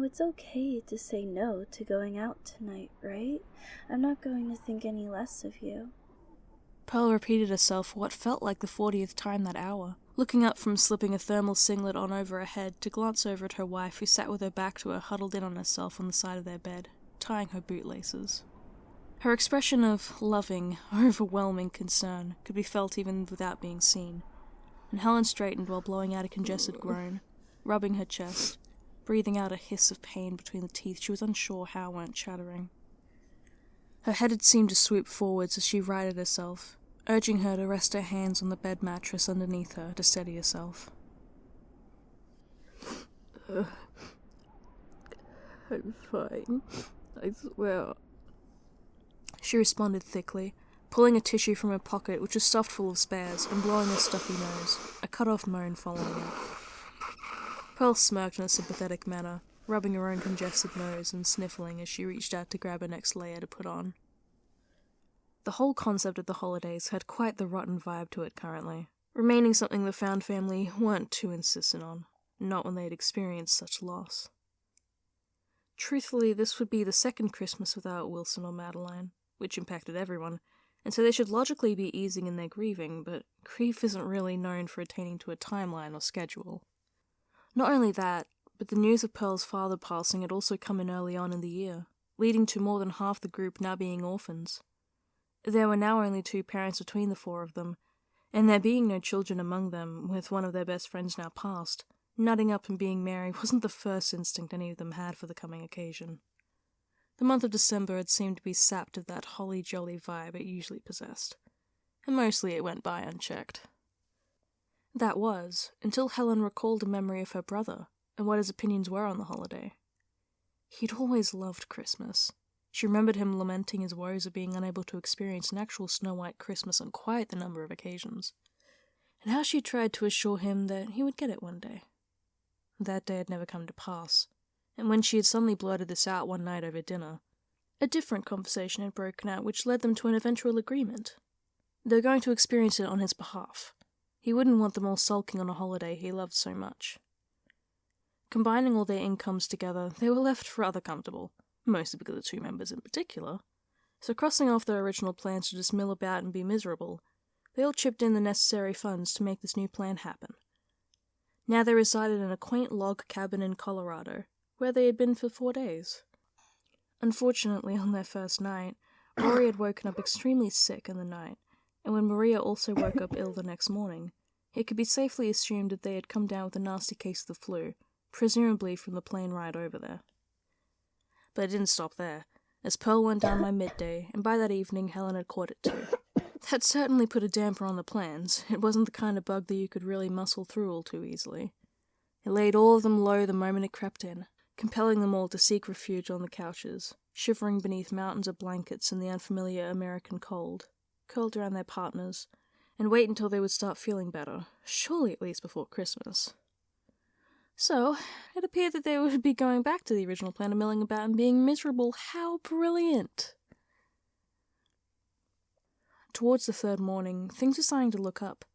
It's okay to say no to going out tonight, right? I'm not going to think any less of you. Pearl repeated herself for what felt like the 40th time that hour, looking up from slipping a thermal singlet on over her head to glance over at her wife who sat with her back to her huddled in on herself on the side of their bed, tying her bootlaces. Her expression of loving, overwhelming concern could be felt even without being seen, and Helen straightened while blowing out a congested groan, rubbing her chest, breathing out a hiss of pain between the teeth she was unsure how weren't chattering. Her head had seemed to swoop forwards as she righted herself, urging her to rest her hands on the bed mattress underneath her to steady herself. I'm fine, I swear. She responded thickly, pulling a tissue from her pocket which was stuffed full of spares and blowing her stuffy nose, a cut-off moan following it. Pearl smirked in a sympathetic manner, rubbing her own congested nose and sniffling as she reached out to grab her next layer to put on. The whole concept of the holidays had quite the rotten vibe to it currently, remaining something the Found family weren't too insistent on, not when they had experienced such loss. Truthfully, this would be the second Christmas without Wilson or Madeline, which impacted everyone, and so they should logically be easing in their grieving, but grief isn't really known for attaining to a timeline or schedule. Not only that, but the news of Pearl's father passing had also come in early on in the year, leading to more than half the group now being orphans. There were now only 2 parents between the 4 of them, and there being no children among them, with one of their best friends now passed, nutting up and being merry wasn't the first instinct any of them had for the coming occasion. The month of December had seemed to be sapped of that holly-jolly vibe it usually possessed, and mostly it went by unchecked. That was, until Helen recalled a memory of her brother, and what his opinions were on the holiday. He'd always loved Christmas. She remembered him lamenting his woes of being unable to experience an actual snow-white Christmas on quite the number of occasions, and how she tried to assure him that he would get it one day. That day had never come to pass, and when she had suddenly blurted this out one night over dinner, a different conversation had broken out which led them to an eventual agreement. They were going to experience it on his behalf. He wouldn't want them all sulking on a holiday he loved so much. Combining all their incomes together, they were left rather comfortable, mostly because of 2 members in particular. So crossing off their original plans to just mill about and be miserable, they all chipped in the necessary funds to make this new plan happen. Now they resided in a quaint log cabin in Colorado, where they had been for 4 days. Unfortunately, on their first night, Rory had woken up extremely sick in the night, and when Maria also woke up ill the next morning, it could be safely assumed that they had come down with a nasty case of the flu, presumably from the plane ride over there. But it didn't stop there, as Pearl went down by midday, and by that evening Helen had caught it too. That certainly put a damper on the plans. It wasn't the kind of bug that you could really muscle through all too easily. It laid all of them low the moment it crept in, compelling them all to seek refuge on the couches, shivering beneath mountains of blankets in the unfamiliar American cold, curled around their partners, and wait until they would start feeling better, surely at least before Christmas. So, it appeared that they would be going back to the original plan of milling about and being miserable. How brilliant! Towards the 3rd morning, things were starting to look up.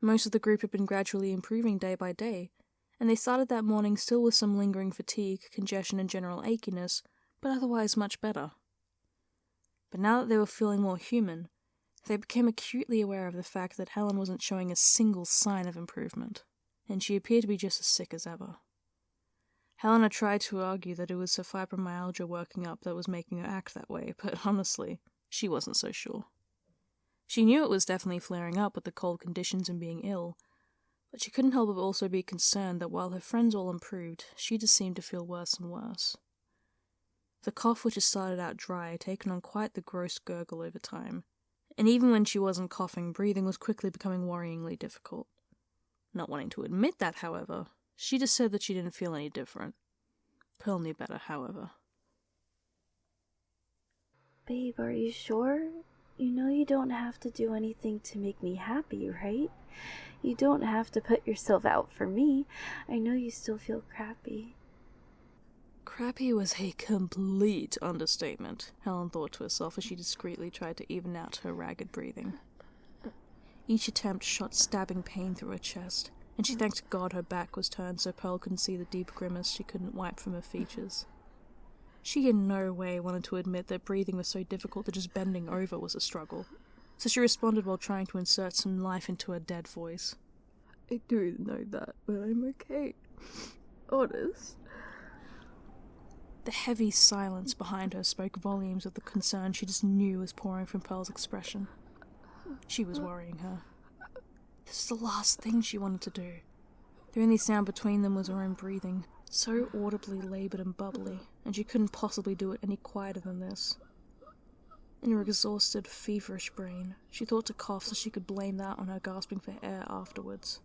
Most of the group had been gradually improving day by day, and they started that morning still with some lingering fatigue, congestion, and general achiness, but otherwise much better. But now that they were feeling more human, they became acutely aware of the fact that Helen wasn't showing a single sign of improvement, and she appeared to be just as sick as ever. Helen had tried to argue that it was her fibromyalgia working up that was making her act that way, but honestly, she wasn't so sure. She knew it was definitely flaring up with the cold conditions and being ill, but she couldn't help but also be concerned that while her friends all improved, she just seemed to feel worse and worse. The cough, which had started out dry, had taken on quite the gross gurgle over time, and even when she wasn't coughing, breathing was quickly becoming worryingly difficult. Not wanting to admit that, however, she just said that she didn't feel any different. Pearl knew better, however. Babe, are you sure? You know you don't have to do anything to make me happy, right? You don't have to put yourself out for me. I know you still feel crappy. Crappy was a complete understatement, Helen thought to herself as she discreetly tried to even out her ragged breathing. Each attempt shot stabbing pain through her chest, and she thanked God her back was turned so Pearl couldn't see the deep grimace she couldn't wipe from her features. She in no way wanted to admit that breathing was so difficult that just bending over was a struggle, so she responded while trying to insert some life into her dead voice. I do know that, but I'm okay. Honest. The heavy silence behind her spoke volumes of the concern she just knew was pouring from Pearl's expression. She was worrying her. This was the last thing she wanted to do. The only sound between them was her own breathing, so audibly laboured and bubbly, and she couldn't possibly do it any quieter than this. In her exhausted, feverish brain, she thought to cough so she could blame that on her gasping for air afterwards.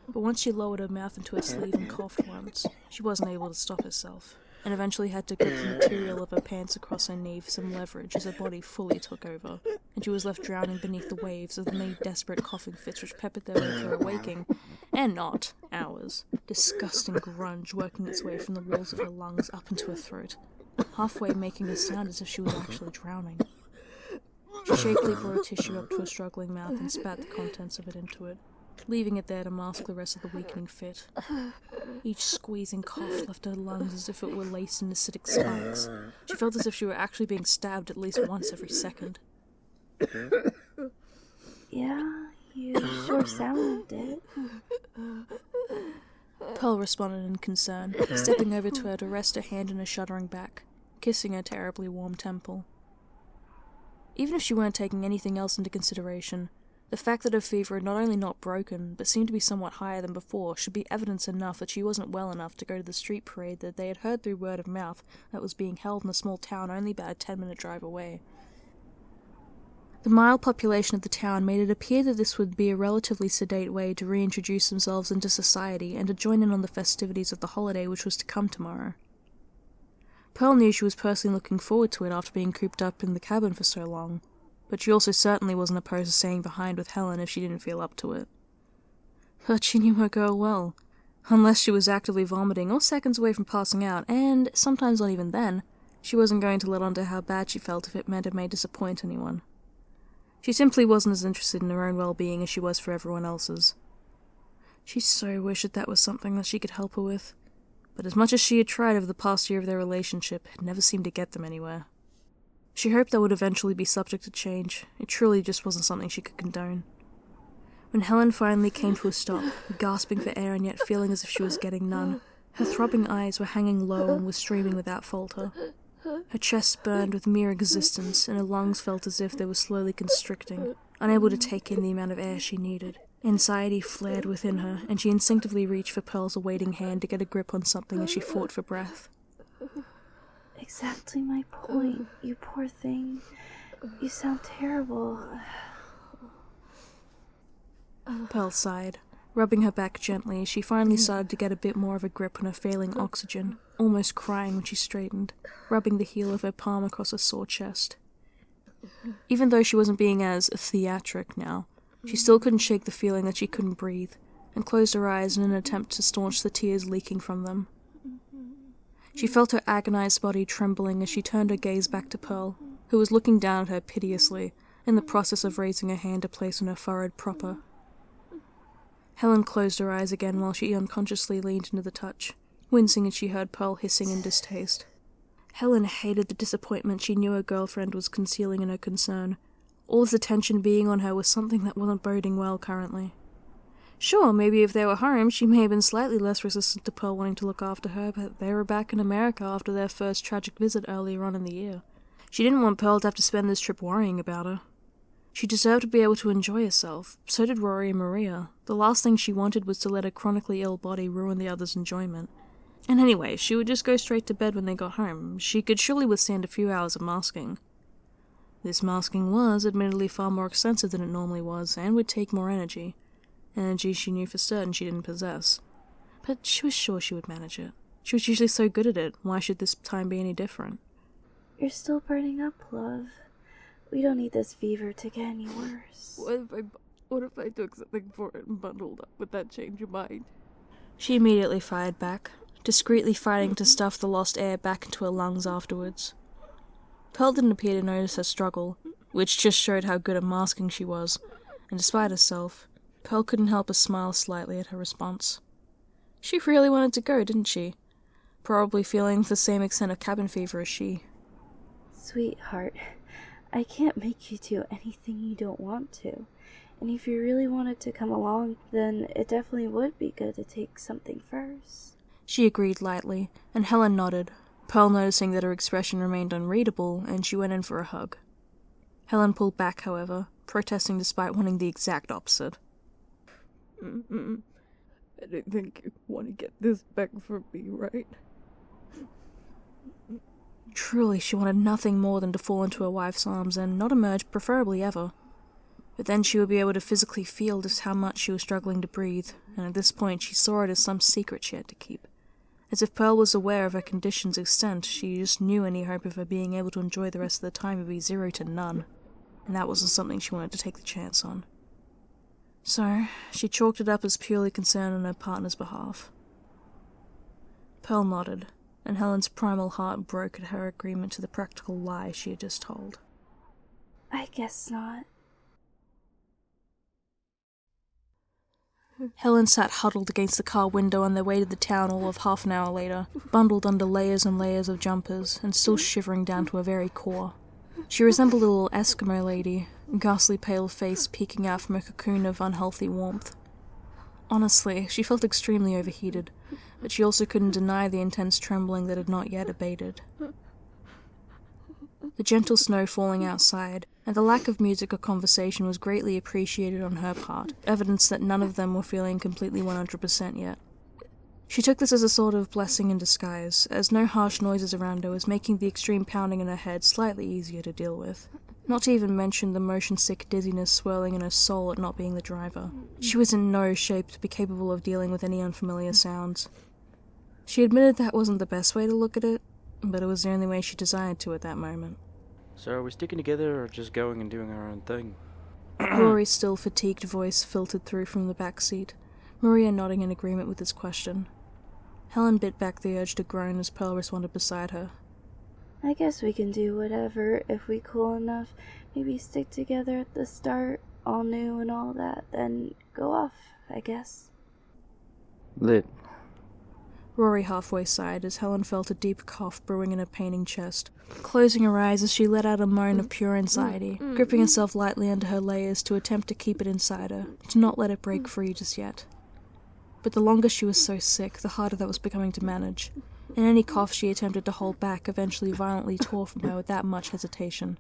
But once she lowered her mouth into her sleeve and coughed once, she wasn't able to stop herself, and eventually had to grip the material of her pants across her knee for some leverage as her body fully took over, and she was left drowning beneath the waves of the many desperate coughing fits which peppered their way through her waking, and not hours, disgusting grunge working its way from the walls of her lungs up into her throat, halfway making a sound as if she was actually drowning. She shakily brought a tissue up to her struggling mouth and spat the contents of it into it, leaving it there to mask the rest of the weakening fit. Each squeezing cough left her lungs as if it were laced in acidic spikes. She felt as if she were actually being stabbed at least once every second. Yeah, you sure sound it. Pearl responded in concern, stepping over to her to rest her hand on her shuddering back, kissing her terribly warm temple. Even if she weren't taking anything else into consideration, the fact that her fever had not only not broken, but seemed to be somewhat higher than before, should be evidence enough that she wasn't well enough to go to the street parade that they had heard through word of mouth that was being held in a small town only about a 10-minute drive away. The mild population of the town made it appear that this would be a relatively sedate way to reintroduce themselves into society and to join in on the festivities of the holiday which was to come tomorrow. Pearl knew she was personally looking forward to it after being cooped up in the cabin for so long, but she also certainly wasn't opposed to staying behind with Helen if she didn't feel up to it. But she knew her girl well. Unless she was actively vomiting or seconds away from passing out, and sometimes not even then, she wasn't going to let on to how bad she felt if it meant it may disappoint anyone. She simply wasn't as interested in her own well-being as she was for everyone else's. She so wished that was something that she could help her with, but as much as she had tried over the past year of their relationship, it never seemed to get them anywhere. She hoped that would eventually be subject to change. It truly just wasn't something she could condone. When Helen finally came to a stop, gasping for air and yet feeling as if she was getting none, her throbbing eyes were hanging low and were streaming without falter. Her chest burned with mere existence, and her lungs felt as if they were slowly constricting, unable to take in the amount of air she needed. Anxiety flared within her, and she instinctively reached for Pearl's awaiting hand to get a grip on something as she fought for breath. Exactly my point, you poor thing. You sound terrible. Pearl sighed, rubbing her back gently as she finally started to get a bit more of a grip on her failing oxygen, almost crying when she straightened, rubbing the heel of her palm across her sore chest. Even though she wasn't being as theatric now, she still couldn't shake the feeling that she couldn't breathe, and closed her eyes in an attempt to staunch the tears leaking from them. She felt her agonized body trembling as she turned her gaze back to Pearl, who was looking down at her piteously, in the process of raising her hand to place on her forehead proper. Helen closed her eyes again while she unconsciously leaned into the touch, wincing as she heard Pearl hissing in distaste. Helen hated the disappointment she knew her girlfriend was concealing in her concern. All this attention being on her was something that wasn't boding well currently. Sure, maybe if they were home, she may have been slightly less resistant to Pearl wanting to look after her, but they were back in America after their first tragic visit earlier on in the year. She didn't want Pearl to have to spend this trip worrying about her. She deserved to be able to enjoy herself. So did Rory and Maria. The last thing she wanted was to let her chronically ill body ruin the others' enjoyment. And anyway, she would just go straight to bed when they got home. She could surely withstand a few hours of masking. This masking was, admittedly, far more extensive than it normally was, and would take more energy. Energy she knew for certain she didn't possess. But she was sure she would manage it. She was usually so good at it. Why should this time be any different? You're still burning up, love. We don't need this fever to get any worse. What if I took something for it and bundled up? Would that change your mind? She immediately fired back, discreetly fighting to stuff the lost air back into her lungs afterwards. Pearl didn't appear to notice her struggle, which just showed how good at masking she was, and despite herself, Pearl couldn't help but smile slightly at her response. She really wanted to go, didn't she? Probably feeling the same extent of cabin fever as she. Sweetheart, I can't make you do anything you don't want to. And if you really wanted to come along, then it definitely would be good to take something first. She agreed lightly, and Helen nodded, Pearl noticing that her expression remained unreadable, and she went in for a hug. Helen pulled back, however, protesting despite wanting the exact opposite. I don't think you want to get this back from me, right? Truly, she wanted nothing more than to fall into her wife's arms and not emerge, preferably ever. But then she would be able to physically feel just how much she was struggling to breathe, and at this point she saw it as some secret she had to keep. As if Pearl was aware of her condition's extent, she just knew any hope of her being able to enjoy the rest of the time would be 0 to none, and that wasn't something she wanted to take the chance on. So, she chalked it up as purely concern on her partner's behalf. Pearl nodded, and Helen's primal heart broke at her agreement to the practical lie she had just told. I guess not. Helen sat huddled against the car window on their way to the town all of half an hour later, bundled under layers and layers of jumpers, and still shivering down to her very core. She resembled a little Eskimo lady, ghastly pale face peeking out from a cocoon of unhealthy warmth. Honestly, she felt extremely overheated, but she also couldn't deny the intense trembling that had not yet abated. The gentle snow falling outside, and the lack of music or conversation was greatly appreciated on her part, evidence that none of them were feeling completely 100% yet. She took this as a sort of blessing in disguise, as no harsh noises around her was making the extreme pounding in her head slightly easier to deal with. Not to even mention the motion-sick dizziness swirling in her soul at not being the driver. She was in no shape to be capable of dealing with any unfamiliar sounds. She admitted that wasn't the best way to look at it, but it was the only way she desired to at that moment. So are we sticking together or just going and doing our own thing? Rory's still fatigued voice filtered through from the back seat, Maria nodding in agreement with his question. Helen bit back the urge to groan as Pearl responded beside her. I guess we can do whatever if we cool enough. Maybe stick together at the start, all new and all that, then go off, I guess. Lit. Rory halfway sighed as Helen felt a deep cough brewing in her paining chest, closing her eyes as she let out a moan of pure anxiety, gripping herself lightly under her layers to attempt to keep it inside her, to not let it break free just yet. But the longer she was so sick, the harder that was becoming to manage, and any cough she attempted to hold back eventually violently tore from her without much hesitation.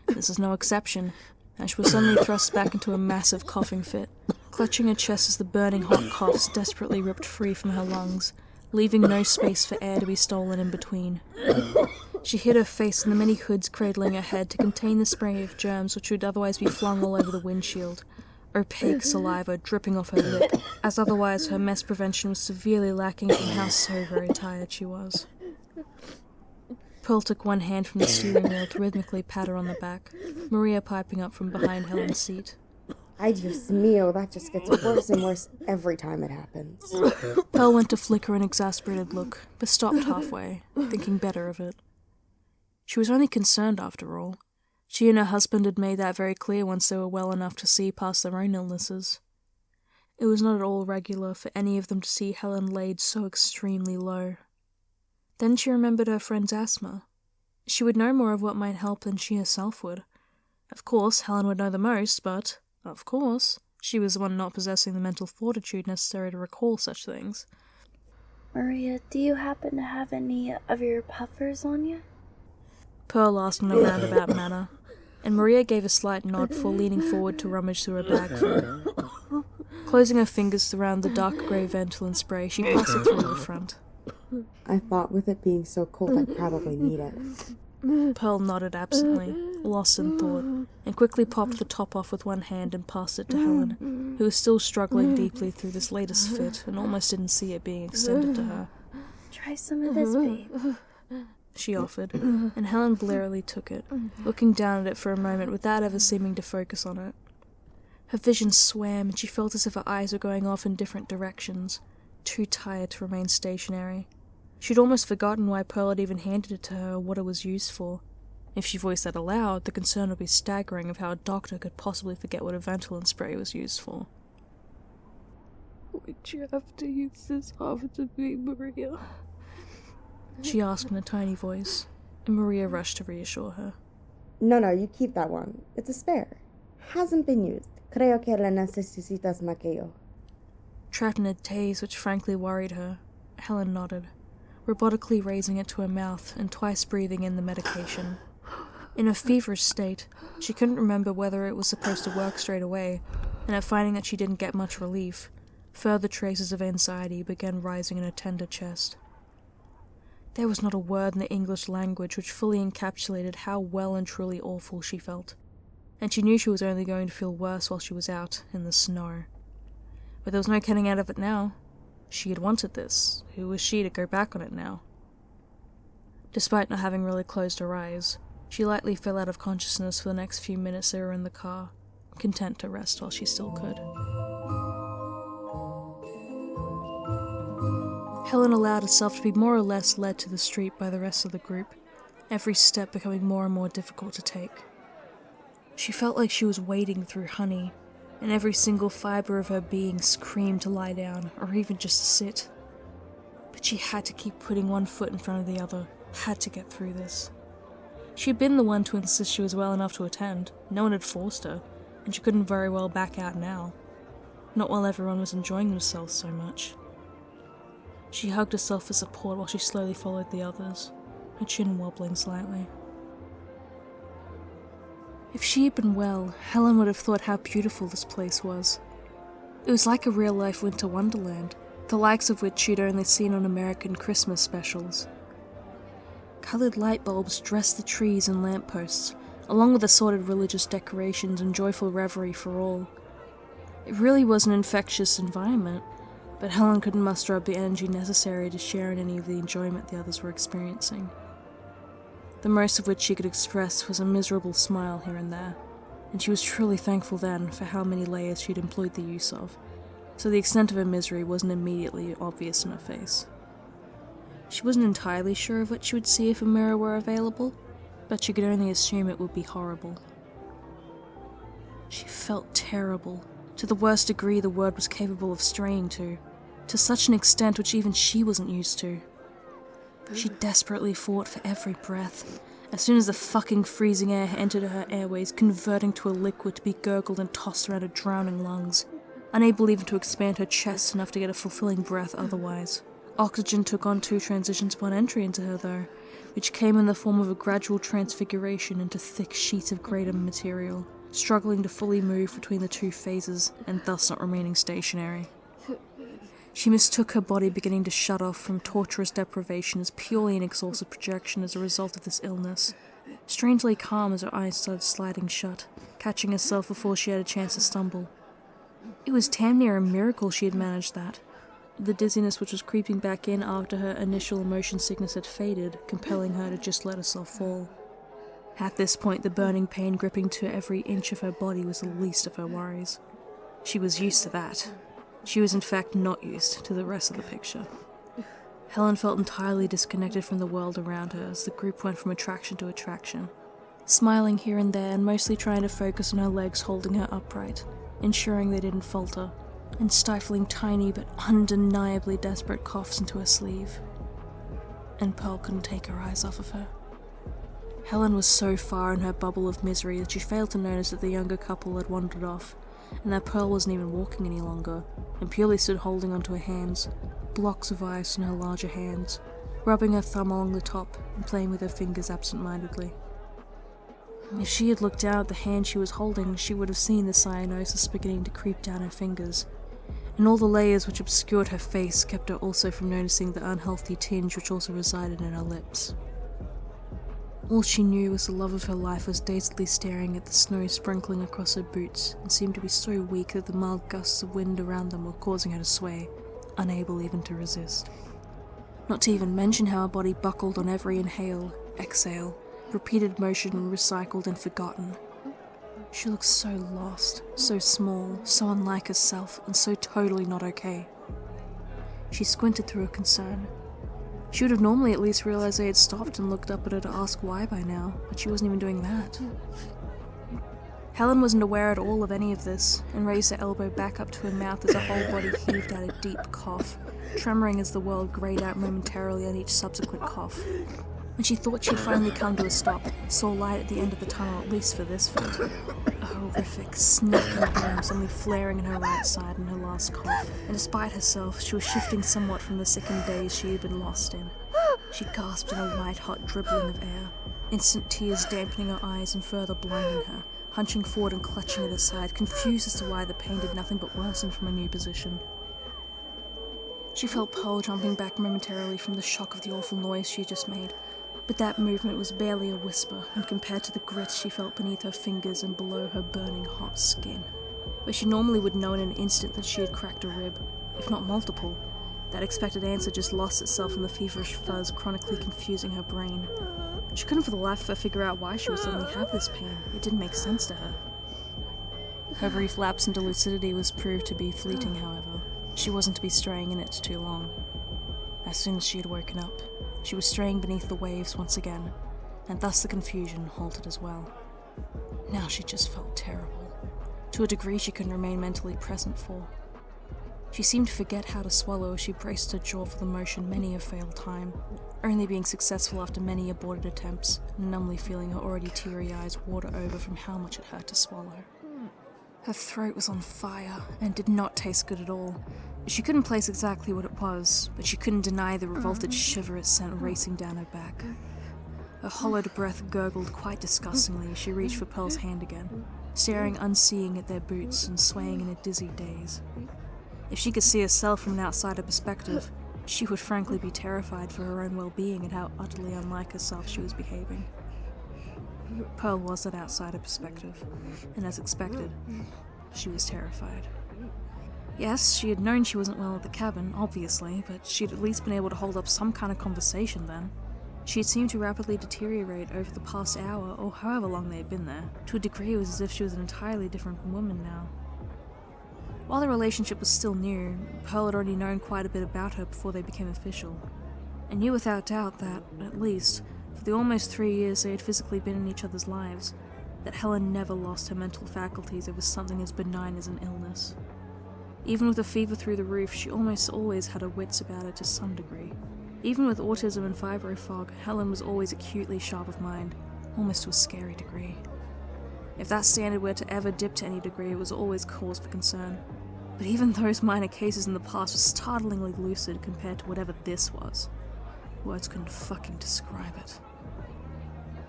This is no exception, and she was suddenly thrust back into a massive coughing fit, clutching her chest as the burning hot coughs desperately ripped free from her lungs, leaving no space for air to be stolen in between. She hid her face in the many hoods cradling her head to contain the spray of germs which would otherwise be flung all over the windshield, opaque saliva dripping off her lip, as otherwise her mess prevention was severely lacking from how so very tired she was. Pearl took one hand from the steering wheel to rhythmically pat her on the back, Maria piping up from behind Helen's seat. Ay, Dios mío, that just gets worse and worse every time it happens. Pearl went to flick her an exasperated look, but stopped halfway, thinking better of it. She was only concerned after all. She and her husband had made that very clear once they were well enough to see past their own illnesses. It was not at all regular for any of them to see Helen laid so extremely low. Then she remembered her friend's asthma. She would know more of what might help than she herself would. Of course, Helen would know the most, but, of course, she was the one not possessing the mental fortitude necessary to recall such things. Maria, do you happen to have any of your puffers on you? Pearl asked in a roundabout manner, and Maria gave a slight nod before leaning forward to rummage through her bag for it. Closing her fingers around the dark grey Ventolin spray, she passed it through to the front. I thought with it being so cold I'd probably need it. Pearl nodded absently, lost in thought, and quickly popped the top off with one hand and passed it to Helen, who was still struggling deeply through this latest fit and almost didn't see it being extended to her. Try some of this, babe. She offered, and Helen blearily took it, looking down at it for a moment without ever seeming to focus on it. Her vision swam, and she felt as if her eyes were going off in different directions, too tired to remain stationary. She'd almost forgotten why Pearl had even handed it to her or what it was used for. If she voiced that aloud, the concern would be staggering of how a doctor could possibly forget what a Ventolin spray was used for. Would you have to use this after me, Maria? She asked in a tiny voice, and Maria rushed to reassure her. No, you keep that one. It's a spare. Hasn't been used. Creo que la necesitas más que yo. Trapped in a daze which frankly worried her, Helen nodded, robotically raising it to her mouth and twice breathing in the medication. In a feverish state, she couldn't remember whether it was supposed to work straight away, and at finding that she didn't get much relief, further traces of anxiety began rising in her tender chest. There was not a word in the English language which fully encapsulated how well and truly awful she felt, and she knew she was only going to feel worse while she was out in the snow. But there was no getting out of it now. She had wanted this. Who was she to go back on it now? Despite not having really closed her eyes, she lightly fell out of consciousness for the next few minutes they were in the car, content to rest while she still could. Helen allowed herself to be more or less led to the street by the rest of the group, every step becoming more and more difficult to take. She felt like she was wading through honey, and every single fibre of her being screamed to lie down, or even just to sit. But she had to keep putting one foot in front of the other, had to get through this. She had been the one to insist she was well enough to attend. No one had forced her, and she couldn't very well back out now. Not while everyone was enjoying themselves so much. She hugged herself for support while she slowly followed the others, her chin wobbling slightly. If she had been well, Helen would have thought how beautiful this place was. It was like a real-life winter wonderland, the likes of which she'd only seen on American Christmas specials. Coloured light bulbs dressed the trees and lampposts, along with assorted religious decorations and joyful revelry for all. It really was an infectious environment, but Helen couldn't muster up the energy necessary to share in any of the enjoyment the others were experiencing. The most of which she could express was a miserable smile here and there, and she was truly thankful then for how many layers she'd employed the use of, so the extent of her misery wasn't immediately obvious in her face. She wasn't entirely sure of what she would see if a mirror were available, but she could only assume it would be horrible. She felt terrible, to the worst degree the word was capable of straying to such an extent which even she wasn't used to. She desperately fought for every breath, as soon as the fucking freezing air entered her airways, converting to a liquid to be gurgled and tossed around her drowning lungs, unable even to expand her chest enough to get a fulfilling breath otherwise. Oxygen took on two transitions upon entry into her, though, which came in the form of a gradual transfiguration into thick sheets of greater material, struggling to fully move between the two phases, and thus not remaining stationary. She mistook her body beginning to shut off from torturous deprivation as purely an exhausted projection as a result of this illness, strangely calm as her eyes started sliding shut, catching herself before she had a chance to stumble. It was damn near a miracle she had managed that. The dizziness which was creeping back in after her initial motion sickness had faded, compelling her to just let herself fall. At this point, the burning pain gripping to every inch of her body was the least of her worries. She was used to that. She was in fact not used to the rest of the picture. Helen felt entirely disconnected from the world around her as the group went from attraction to attraction, smiling here and there and mostly trying to focus on her legs holding her upright, ensuring they didn't falter, and stifling tiny but undeniably desperate coughs into her sleeve. And Pearl couldn't take her eyes off of her. Helen was so far in her bubble of misery that she failed to notice that the younger couple had wandered off, and that Pearl wasn't even walking any longer, and purely stood holding onto her hands, blocks of ice in her larger hands, rubbing her thumb along the top and playing with her fingers absent-mindedly. If she had looked down at the hand she was holding, she would have seen the cyanosis beginning to creep down her fingers, and all the layers which obscured her face kept her also from noticing the unhealthy tinge which also resided in her lips. All she knew was the love of her life was dazedly staring at the snow sprinkling across her boots and seemed to be so weak that the mild gusts of wind around them were causing her to sway, unable even to resist. Not to even mention how her body buckled on every inhale, exhale, repeated motion recycled and forgotten. She looked so lost, so small, so unlike herself, and so totally not okay. She squinted through her concern. She would have normally at least realized they had stopped and looked up at her to ask why by now, but she wasn't even doing that. Helen wasn't aware at all of any of this, and raised her elbow back up to her mouth as her whole body heaved out a deep cough, tremoring as the world grayed out momentarily on each subsequent cough. When she thought she'd finally come to a stop, saw light at the end of the tunnel, at least for this fit. A horrific, sneaking gleam suddenly flaring in her right side in her last cough, and despite herself, she was shifting somewhat from the sickened daze she had been lost in. She gasped in a white-hot dribbling of air, instant tears dampening her eyes and further blinding her, hunching forward and clutching at her side, confused as to why the pain did nothing but worsen from her new position. She felt Pearl jumping back momentarily from the shock of the awful noise she had just made, but that movement was barely a whisper, and compared to the grit she felt beneath her fingers and below her burning hot skin. Where she normally would know in an instant that she had cracked a rib, if not multiple, that expected answer just lost itself in the feverish fuzz chronically confusing her brain. She couldn't for the life of her figure out why she would suddenly have this pain. It didn't make sense to her. Her brief lapse into lucidity was proved to be fleeting, however. She wasn't to be straying in it too long. As soon as she had woken up, she was straying beneath the waves once again, and thus the confusion halted as well. Now she just felt terrible, to a degree she couldn't remain mentally present for. She seemed to forget how to swallow as she braced her jaw for the motion many a failed time, only being successful after many aborted attempts, numbly feeling her already teary eyes water over from how much it hurt to swallow. Her throat was on fire, and did not taste good at all. She couldn't place exactly what it was, but she couldn't deny the revolted shiver it sent racing down her back. Her hollowed breath gurgled quite disgustingly as she reached for Pearl's hand again, staring unseeing at their boots and swaying in a dizzy daze. If she could see herself from an outsider perspective, she would frankly be terrified for her own well-being and how utterly unlike herself she was behaving. Pearl was that outsider perspective, and as expected, she was terrified. Yes, she had known she wasn't well at the cabin, obviously, but she'd at least been able to hold up some kind of conversation then. She had seemed to rapidly deteriorate over the past hour, or however long they had been there. To a degree, it was as if she was an entirely different woman now. While the relationship was still new, Pearl had already known quite a bit about her before they became official, and knew without doubt that, at least, for the almost 3 years they had physically been in each other's lives, that Helen never lost her mental faculties over something as benign as an illness. Even with a fever through the roof, she almost always had her wits about her to some degree. Even with autism and fibro fog, Helen was always acutely sharp of mind, almost to a scary degree. If that standard were to ever dip to any degree, it was always cause for concern. But even those minor cases in the past were startlingly lucid compared to whatever this was. Words couldn't fucking describe it.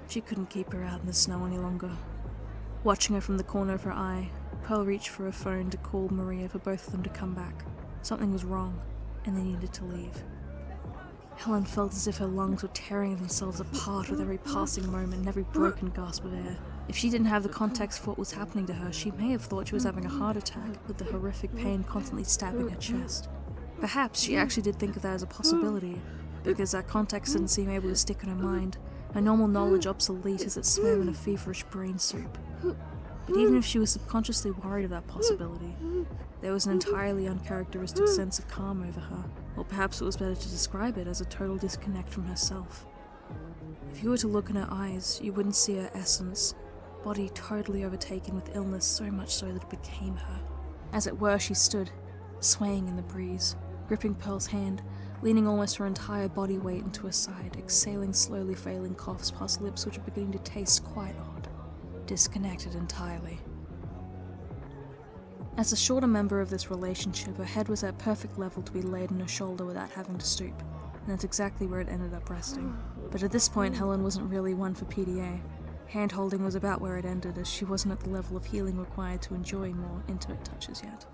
She couldn't keep her out in the snow any longer. Watching her from the corner of her eye, Pearl reached for her phone to call Maria for both of them to come back. Something was wrong, and they needed to leave. Helen felt as if her lungs were tearing themselves apart with every passing moment and every broken gasp of air. If she didn't have the context for what was happening to her, she may have thought she was having a heart attack, with the horrific pain constantly stabbing her chest. Perhaps she actually did think of that as a possibility, because that context didn't seem able to stick in her mind, her normal knowledge obsolete as it swam in a feverish brain soup. But even if she was subconsciously worried of that possibility, there was an entirely uncharacteristic sense of calm over her, or perhaps it was better to describe it as a total disconnect from herself. If you were to look in her eyes, you wouldn't see her essence, body totally overtaken with illness so much so that it became her. As it were, she stood, swaying in the breeze, gripping Pearl's hand, leaning almost her entire body weight into her side, exhaling slowly failing coughs past lips which were beginning to taste quite odd. Disconnected entirely. As the shorter member of this relationship, her head was at perfect level to be laid on her shoulder without having to stoop, and that's exactly where it ended up resting. But at this point, Helen wasn't really one for PDA. Hand-holding was about where it ended, as she wasn't at the level of healing required to enjoy more intimate touches yet.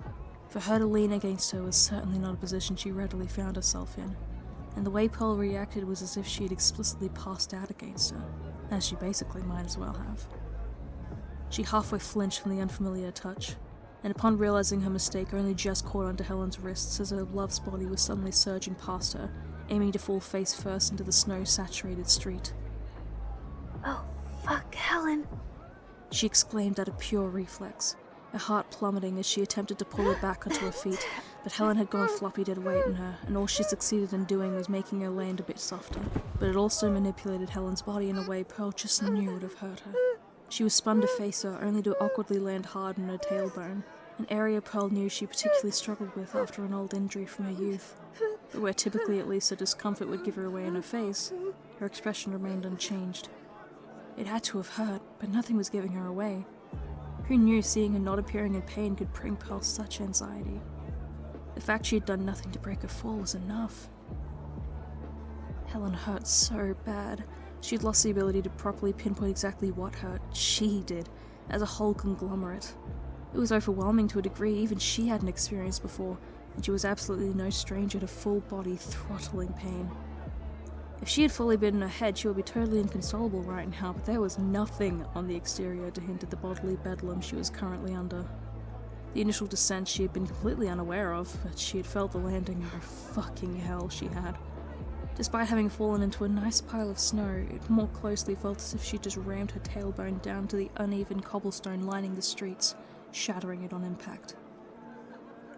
For her to lean against her was certainly not a position she readily found herself in, and the way Pearl reacted was as if she had explicitly passed out against her, as she basically might as well have. She halfway flinched from the unfamiliar touch, and upon realizing her mistake only just caught onto Helen's wrists as her love's body was suddenly surging past her, aiming to fall face first into the snow-saturated street. Oh, fuck, Helen. She exclaimed out of pure reflex, her heart plummeting as she attempted to pull her back onto her feet, but Helen had gone floppy dead weight on her, and all she succeeded in doing was making her land a bit softer. But it also manipulated Helen's body in a way Pearl just knew would have hurt her. She was spun to face her, only to awkwardly land hard on her tailbone, an area Pearl knew she particularly struggled with after an old injury from her youth. But where typically at least her discomfort would give her away in her face, her expression remained unchanged. It had to have hurt, but nothing was giving her away. Who knew seeing her not appearing in pain could bring Pearl such anxiety? The fact she had done nothing to break her fall was enough. Helen hurt so bad. She had lost the ability to properly pinpoint exactly what hurt. She did, as a whole conglomerate. It was overwhelming to a degree even she hadn't experienced before, and she was absolutely no stranger to full-body throttling pain. If she had fully been in her head, she would be totally inconsolable right now, but there was nothing on the exterior to hint at the bodily bedlam she was currently under. The initial descent she had been completely unaware of, but she had felt the landing, oh fucking hell she had. Despite having fallen into a nice pile of snow, it more closely felt as if she just rammed her tailbone down to the uneven cobblestone lining the streets, shattering it on impact.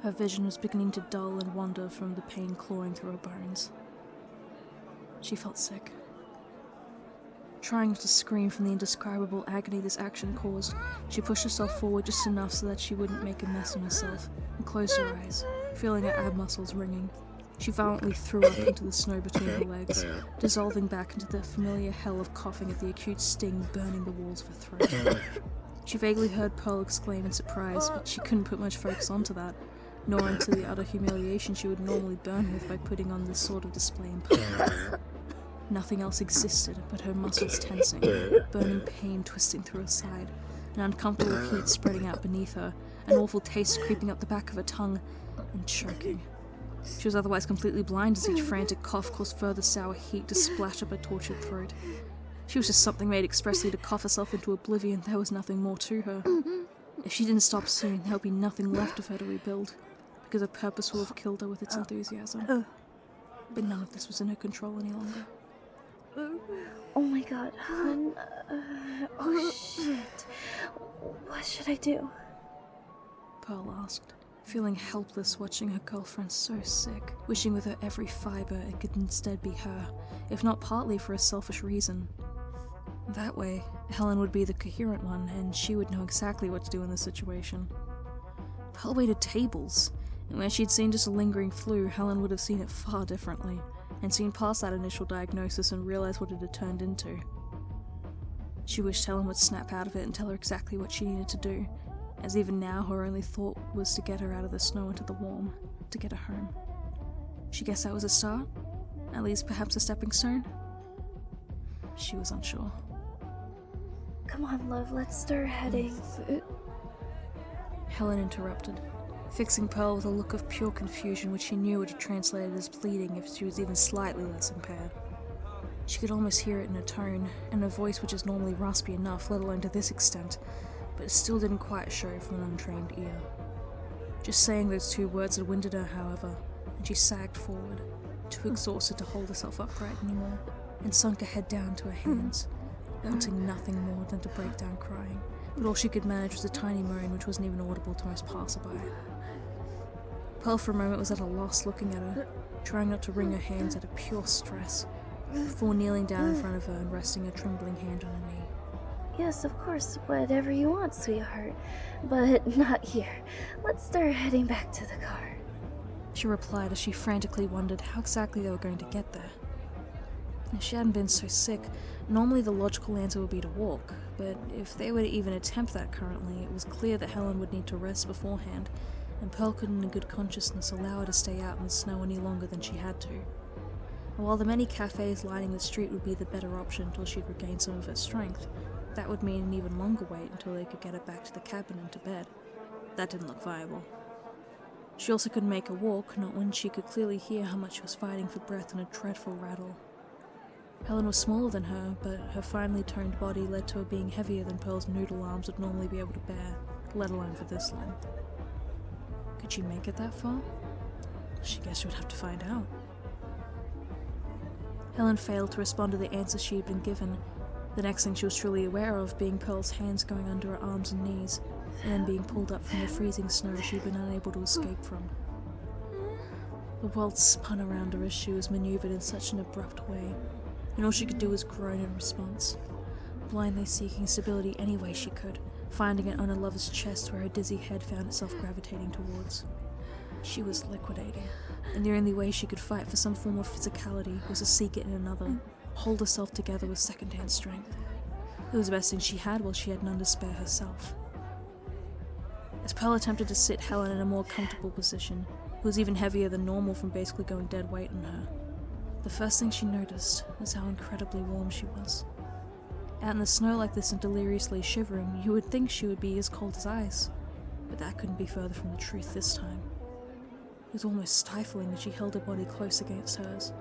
Her vision was beginning to dull and wander from the pain clawing through her bones. She felt sick. Trying not to scream from the indescribable agony this action caused, she pushed herself forward just enough so that she wouldn't make a mess of herself, and closed her eyes, feeling her ab muscles ringing. She violently threw up into the snow between her legs, dissolving back into the familiar hell of coughing at the acute sting burning the walls of her throat. She vaguely heard Pearl exclaim in surprise, but she couldn't put much focus onto that, nor into the utter humiliation she would normally burn with by putting on this sort of display in public. Nothing else existed but her muscles tensing, burning pain twisting through her side, an uncomfortable heat spreading out beneath her, an awful taste creeping up the back of her tongue, and choking. She was otherwise completely blind as each frantic cough caused further sour heat to splash up her tortured throat. She was just something made expressly to cough herself into oblivion. There was nothing more to her. If she didn't stop soon, there would be nothing left of her to rebuild, because her purpose will have killed her with its enthusiasm. But none of this was in her control any longer. Oh my god, hon. Oh shit. What should I do? Pearl asked, feeling helpless watching her girlfriend so sick, wishing with her every fibre it could instead be her, if not partly for a selfish reason. That way, Helen would be the coherent one, and she would know exactly what to do in this situation. Pearl waited tables, and where she'd seen just a lingering flu, Helen would have seen it far differently, and seen past that initial diagnosis and realized what it had turned into. She wished Helen would snap out of it and tell her exactly what she needed to do, as even now her only thought was to get her out of the snow into the warm, to get her home. She guessed that was a start? At least perhaps a stepping stone? She was unsure. Come on, love, let's start heading. Helen interrupted, fixing Pearl with a look of pure confusion which she knew would have translated as pleading if she was even slightly less impaired. She could almost hear it in her tone, and her voice which is normally raspy enough, let alone to this extent, but it still didn't quite show from an untrained ear. Just saying those two words had winded her, however, and she sagged forward, too exhausted to hold herself upright anymore, and sunk her head down to her hands, wanting nothing more than to break down crying, but all she could manage was a tiny moan which wasn't even audible to most passerby. Pearl for a moment was at a loss looking at her, trying not to wring her hands out of pure stress, before kneeling down in front of her and resting a trembling hand on her knee. Yes, of course, whatever you want, sweetheart. But not here. Let's start heading back to the car. She replied as she frantically wondered how exactly they were going to get there. If she hadn't been so sick, normally the logical answer would be to walk, but if they were to even attempt that currently, it was clear that Helen would need to rest beforehand, and Pearl couldn't in good consciousness allow her to stay out in the snow any longer than she had to. And while the many cafes lining the street would be the better option until she'd regained some of her strength, that would mean an even longer wait until they could get her back to the cabin and to bed. That didn't look viable. She also couldn't make her walk, not when she could clearly hear how much she was fighting for breath in a dreadful rattle. Helen was smaller than her, but her finely toned body led to her being heavier than Pearl's noodle arms would normally be able to bear, let alone for this long. Could she make it that far? She guessed she would have to find out. Helen failed to respond to the answer she had been given, the next thing she was truly aware of being Pearl's hands going under her arms and knees, and then being pulled up from the freezing snow she'd been unable to escape from. The world spun around her as she was maneuvered in such an abrupt way, and all she could do was groan in response, blindly seeking stability any way she could, finding it on her lover's chest where her dizzy head found itself gravitating towards. She was liquidating, and the only way she could fight for some form of physicality was to seek it in another, hold herself together with second-hand strength. It was the best thing she had while she had none to spare herself. As Pearl attempted to sit Helen in a more comfortable position, who was even heavier than normal from basically going dead weight on her, the first thing she noticed was how incredibly warm she was. Out in the snow like this and deliriously shivering, you would think she would be as cold as ice, but that couldn't be further from the truth this time. It was almost stifling as she held her body close against hers,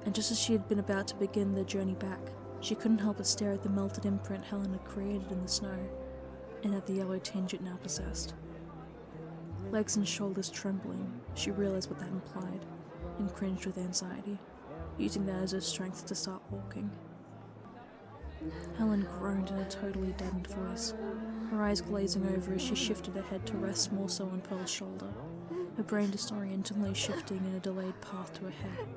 and just as she had been about to begin their journey back, she couldn't help but stare at the melted imprint Helen had created in the snow, and at the yellow tinge it now possessed. Legs and shoulders trembling, she realized what that implied, and cringed with anxiety, using that as her strength to start walking. Helen groaned in a totally deadened voice, her eyes glazing over as she shifted her head to rest more so on Pearl's shoulder, her brain disorientedly shifting in a delayed path to her head.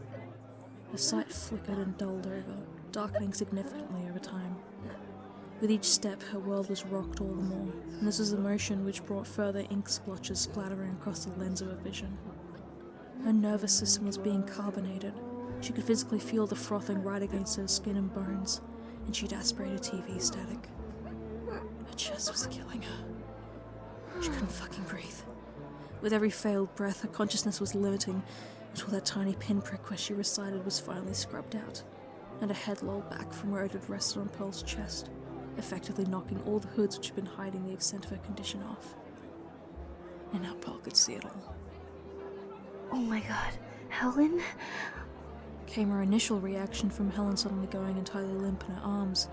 Her sight flickered and dulled over, darkening significantly over time. With each step, her world was rocked all the more, and this was the motion which brought further ink splotches splattering across the lens of her vision. Her nervous system was being carbonated. She could physically feel the frothing right against her skin and bones, and she'd aspirated TV static. Her chest was killing her. She couldn't fucking breathe. With every failed breath, her consciousness was limiting until that tiny pinprick where she resided was finally scrubbed out, and her head lolled back from where it had rested on Pearl's chest, effectively knocking all the hoods which had been hiding the extent of her condition off. And now Pearl could see it all. Oh my god, Helen? Came her initial reaction from Helen suddenly going entirely limp in her arms,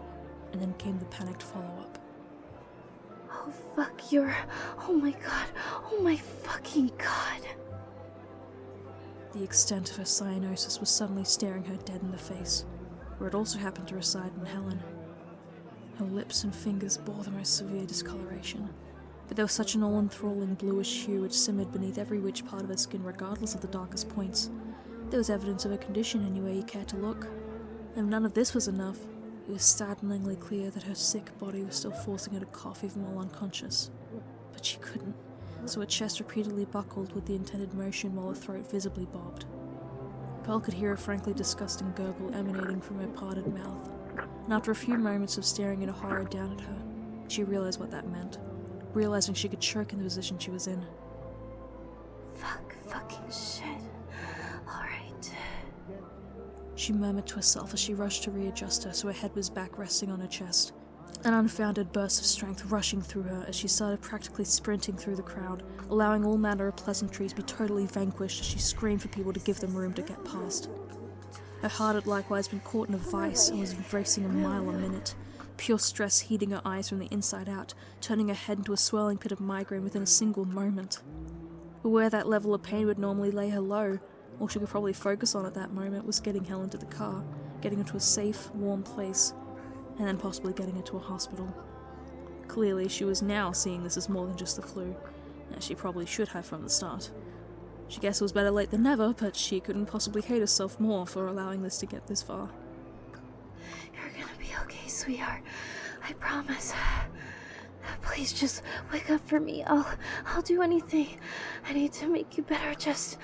and then came the panicked follow-up. Oh fuck, oh my god, oh my fucking god. The extent of her cyanosis was suddenly staring her dead in the face, where it also happened to reside in Helen. Her lips and fingers bore the most severe discoloration, but there was such an all-enthralling bluish hue which simmered beneath every which part of her skin regardless of the darkest points. There was evidence of her condition anywhere you cared to look, and if none of this was enough, it was saddeningly clear that her sick body was still forcing her to cough even while unconscious. But she couldn't, so her chest repeatedly buckled with the intended motion while her throat visibly bobbed. Pearl could hear a frankly disgusting gurgle emanating from her parted mouth, and after a few moments of staring in horror down at her, she realized what that meant, realizing she could choke in the position she was in. Fucking shit. Alright. She murmured to herself as she rushed to readjust her so her head was back resting on her chest, an unfounded burst of strength rushing through her as she started practically sprinting through the crowd, allowing all manner of pleasantries to be totally vanquished as she screamed for people to give them room to get past. Her heart had likewise been caught in a vice and was racing a mile a minute, pure stress heating her eyes from the inside out, turning her head into a swirling pit of migraine within a single moment. But where that level of pain would normally lay her low, all she could probably focus on at that moment was getting Helen to the car, getting her to a safe, warm place, and then possibly getting her to a hospital. Clearly, she was now seeing this as more than just the flu, as she probably should have from the start. She guessed it was better late than never, but she couldn't possibly hate herself more for allowing this to get this far. You're gonna be okay, sweetheart. I promise. Please just wake up for me. I'll do anything. I need to make you better. Just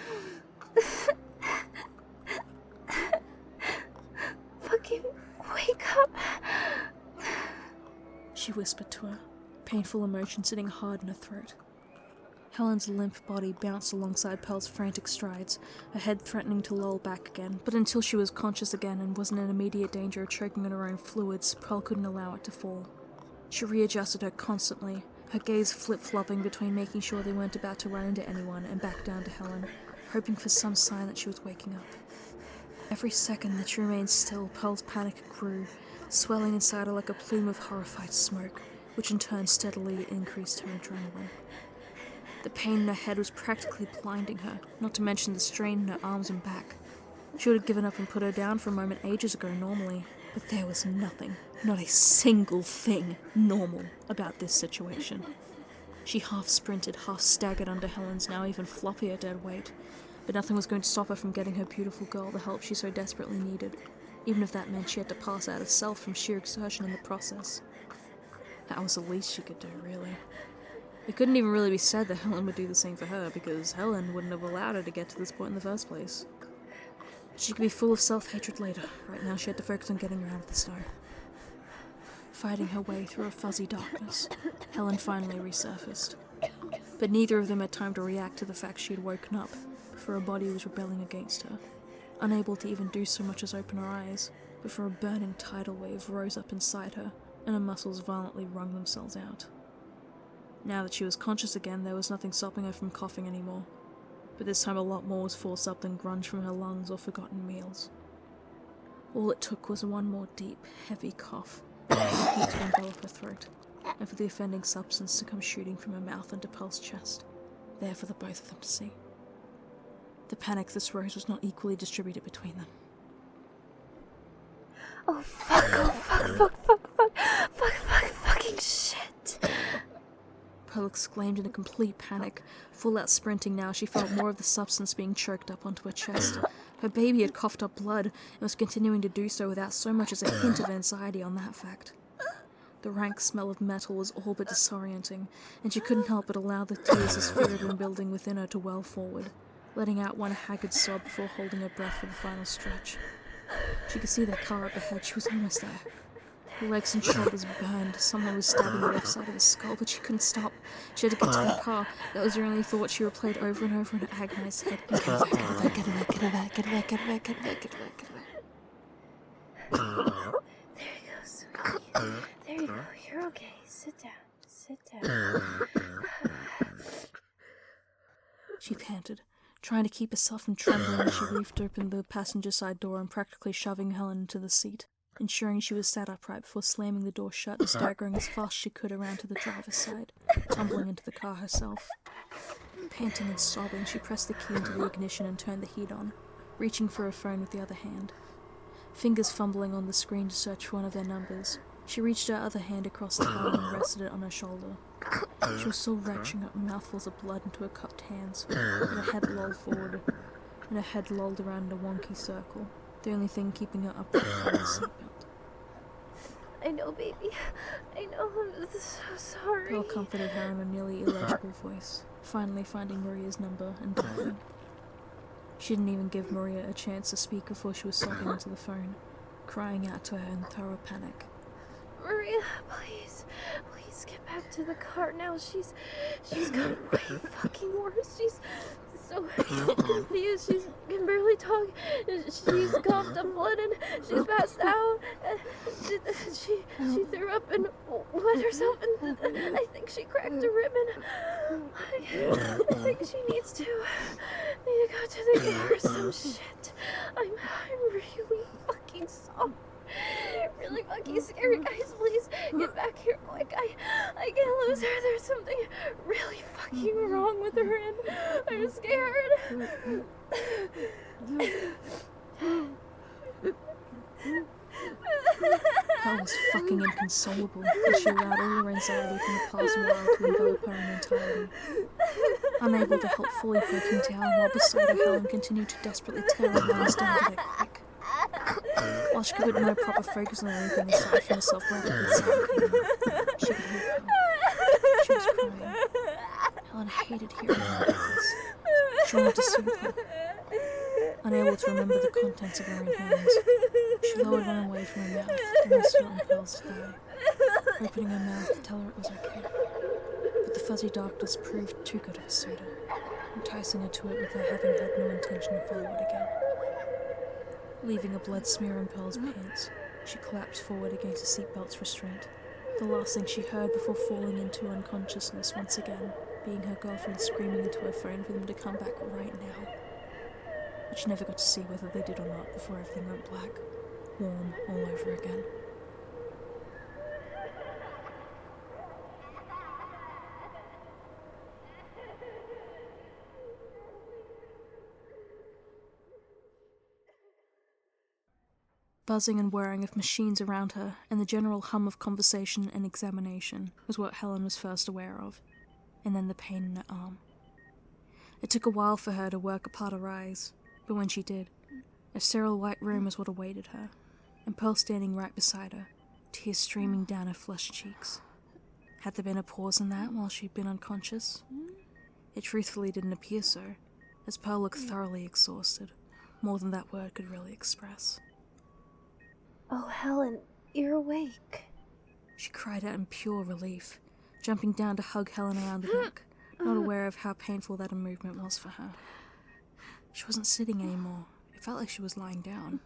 fucking wake up. She whispered to her, painful emotion sitting hard in her throat. Helen's limp body bounced alongside Pearl's frantic strides, her head threatening to loll back again, but until she was conscious again and wasn't in immediate danger of choking on her own fluids, Pearl couldn't allow it to fall. She readjusted her constantly, her gaze flip-flopping between making sure they weren't about to run into anyone and back down to Helen, hoping for some sign that she was waking up. Every second that she remained still, Pearl's panic grew, swelling inside her like a plume of horrified smoke, which in turn steadily increased her adrenaline. The pain in her head was practically blinding her, not to mention the strain in her arms and back. She would have given up and put her down for a moment ages ago normally, but there was nothing, not a single thing normal about this situation. She half sprinted, half staggered under Helen's now even floppier dead weight, but nothing was going to stop her from getting her beautiful girl the help she so desperately needed, even if that meant she had to pass out herself from sheer exertion in the process. That was the least she could do, really. It couldn't even really be said that Helen would do the same for her, because Helen wouldn't have allowed her to get to this point in the first place. She could be full of self-hatred later. Right now she had to focus on getting around the star. Fighting her way through a fuzzy darkness, Helen finally resurfaced. But neither of them had time to react to the fact she had woken up, before her body was rebelling against her, unable to even do so much as open her eyes, before a burning tidal wave rose up inside her, and her muscles violently wrung themselves out. Now that she was conscious again, there was nothing stopping her from coughing anymore, but this time a lot more was forced up than grunge from her lungs or forgotten meals. All it took was one more deep, heavy cough, for the heat to envelop her throat, and for the offending substance to come shooting from her mouth into Pearl's chest, there for the both of them to see. The panic this rose was not equally distributed between them. Oh fucking shit. Pearl exclaimed in a complete panic. Full out sprinting now, she felt more of the substance being choked up onto her chest. Her baby had coughed up blood, and was continuing to do so without so much as a hint of anxiety on that fact. The rank smell of metal was all but disorienting, and she couldn't help but allow the tears as fear had been building within her to well forward, letting out one haggard sob before holding her breath for the final stretch. She could see their car up ahead. She was almost there. Her legs and shoulders burned. Someone was stabbing the left side of her skull, but she couldn't stop. She had to get to the car. That was her only thought. She replayed over and over in her agonized head. Get her there, get her there, get her there, get her there, get her there, get her there, get her there, get her there, get her there. There you go, sweetie. There you go. You're okay. Sit down. Sit down. She panted, trying to keep herself from trembling as she reefed open the passenger side door and practically shoving Helen into the seat, ensuring she was sat upright before slamming the door shut and staggering as fast as she could around to the driver's side, tumbling into the car herself. Panting and sobbing, she pressed the key into the ignition and turned the heat on, reaching for her phone with the other hand. Fingers fumbling on the screen to search for one of their numbers, she reached her other hand across the Helen and rested it on her shoulder. She was still retching up mouthfuls of blood into her cupped hands, and her head lolled forward, and her head lolled around in a wonky circle, the only thing keeping her upright was the seatbelt. I know, baby. I know. I'm so sorry. Pearl comforted her in a nearly illegible voice, finally finding Maria's number and dialing. She didn't even give Maria a chance to speak before she was sobbing into the phone, crying out to her in thorough panic. Maria, please get back to the car now. She's gotten way fucking worse. She's so confused. She can barely talk. She's coughed up blood and she's passed out. She threw up and wet herself, and I think she cracked a rib, and I think she needs to go to the ER or some shit. I'm really fucking sorry. Really fucking scary, guys. Please get back here quick. I can't lose her. There's something really fucking wrong with her, and I'm scared. Pearl was fucking inconsolable as she allowed all her anxiety from the past while to envelop her in entirety. Unable to help fully breaking down while beside her, Helen continued to desperately tear her lungs down to their quick. While she could put no proper focus on anything aside from herself rapidly suffocating, she could hear Pearl. She was crying. Helen hated hearing her like this. She wanted to soothe her. Unable to remember the contents of her own hands, she lowered one away from her mouth and rested it on Pearl's thigh, opening her mouth to tell her it was okay. But the fuzzy darkness proved too good of a suitor, enticing her to it with her having had no intention of following it again. Leaving a blood smear on Pearl's pants, she collapsed forward against the seatbelt's restraint, the last thing she heard before falling into unconsciousness once again being her girlfriend screaming into her phone for them to come back right now. But she never got to see whether they did or not before everything went black, warm all over again. buzzing and whirring of machines around her, and the general hum of conversation and examination was what Helen was first aware of, and then the pain in her arm. It took a while for her to work apart her eyes, but when she did, a sterile white room was what awaited her, and Pearl standing right beside her, tears streaming down her flushed cheeks. Had there been a pause in that while she'd been unconscious? It truthfully didn't appear so, as Pearl looked thoroughly exhausted, more than that word could really express. Oh, Helen, you're awake. She cried out in pure relief, jumping down to hug Helen around the neck, not aware of how painful that movement was for her. She wasn't sitting anymore. It felt like she was lying down.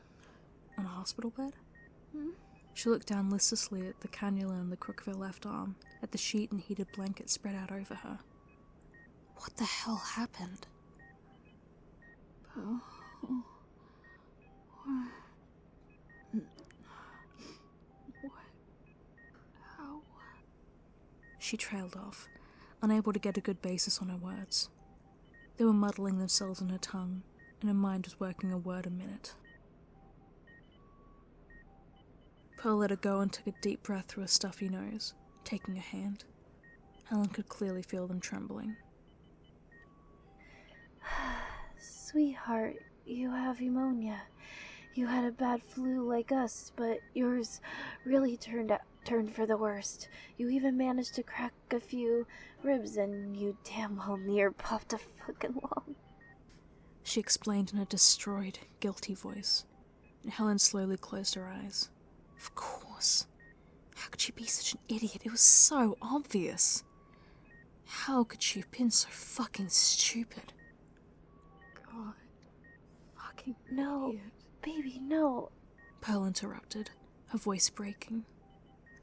On a hospital bed? She looked down listlessly at the cannula in the crook of her left arm, at the sheet and heated blanket spread out over her. What the hell happened? How? She trailed off, unable to get a good basis on her words. They were muddling themselves in her tongue, and her mind was working a word a minute. Pearl let her go and took a deep breath through her stuffy nose, taking her hand. Helen could clearly feel them trembling. Sweetheart, you have pneumonia. You had a bad flu like us, but yours really turned for the worst. You even managed to crack a few ribs, and you damn well near popped a fucking lung. She explained in a destroyed, guilty voice, and Helen slowly closed her eyes. Of course. How could she be such an idiot? It was so obvious. How could she have been so fucking stupid? God. Fucking No, idiot. baby, no. Pearl interrupted, her voice breaking.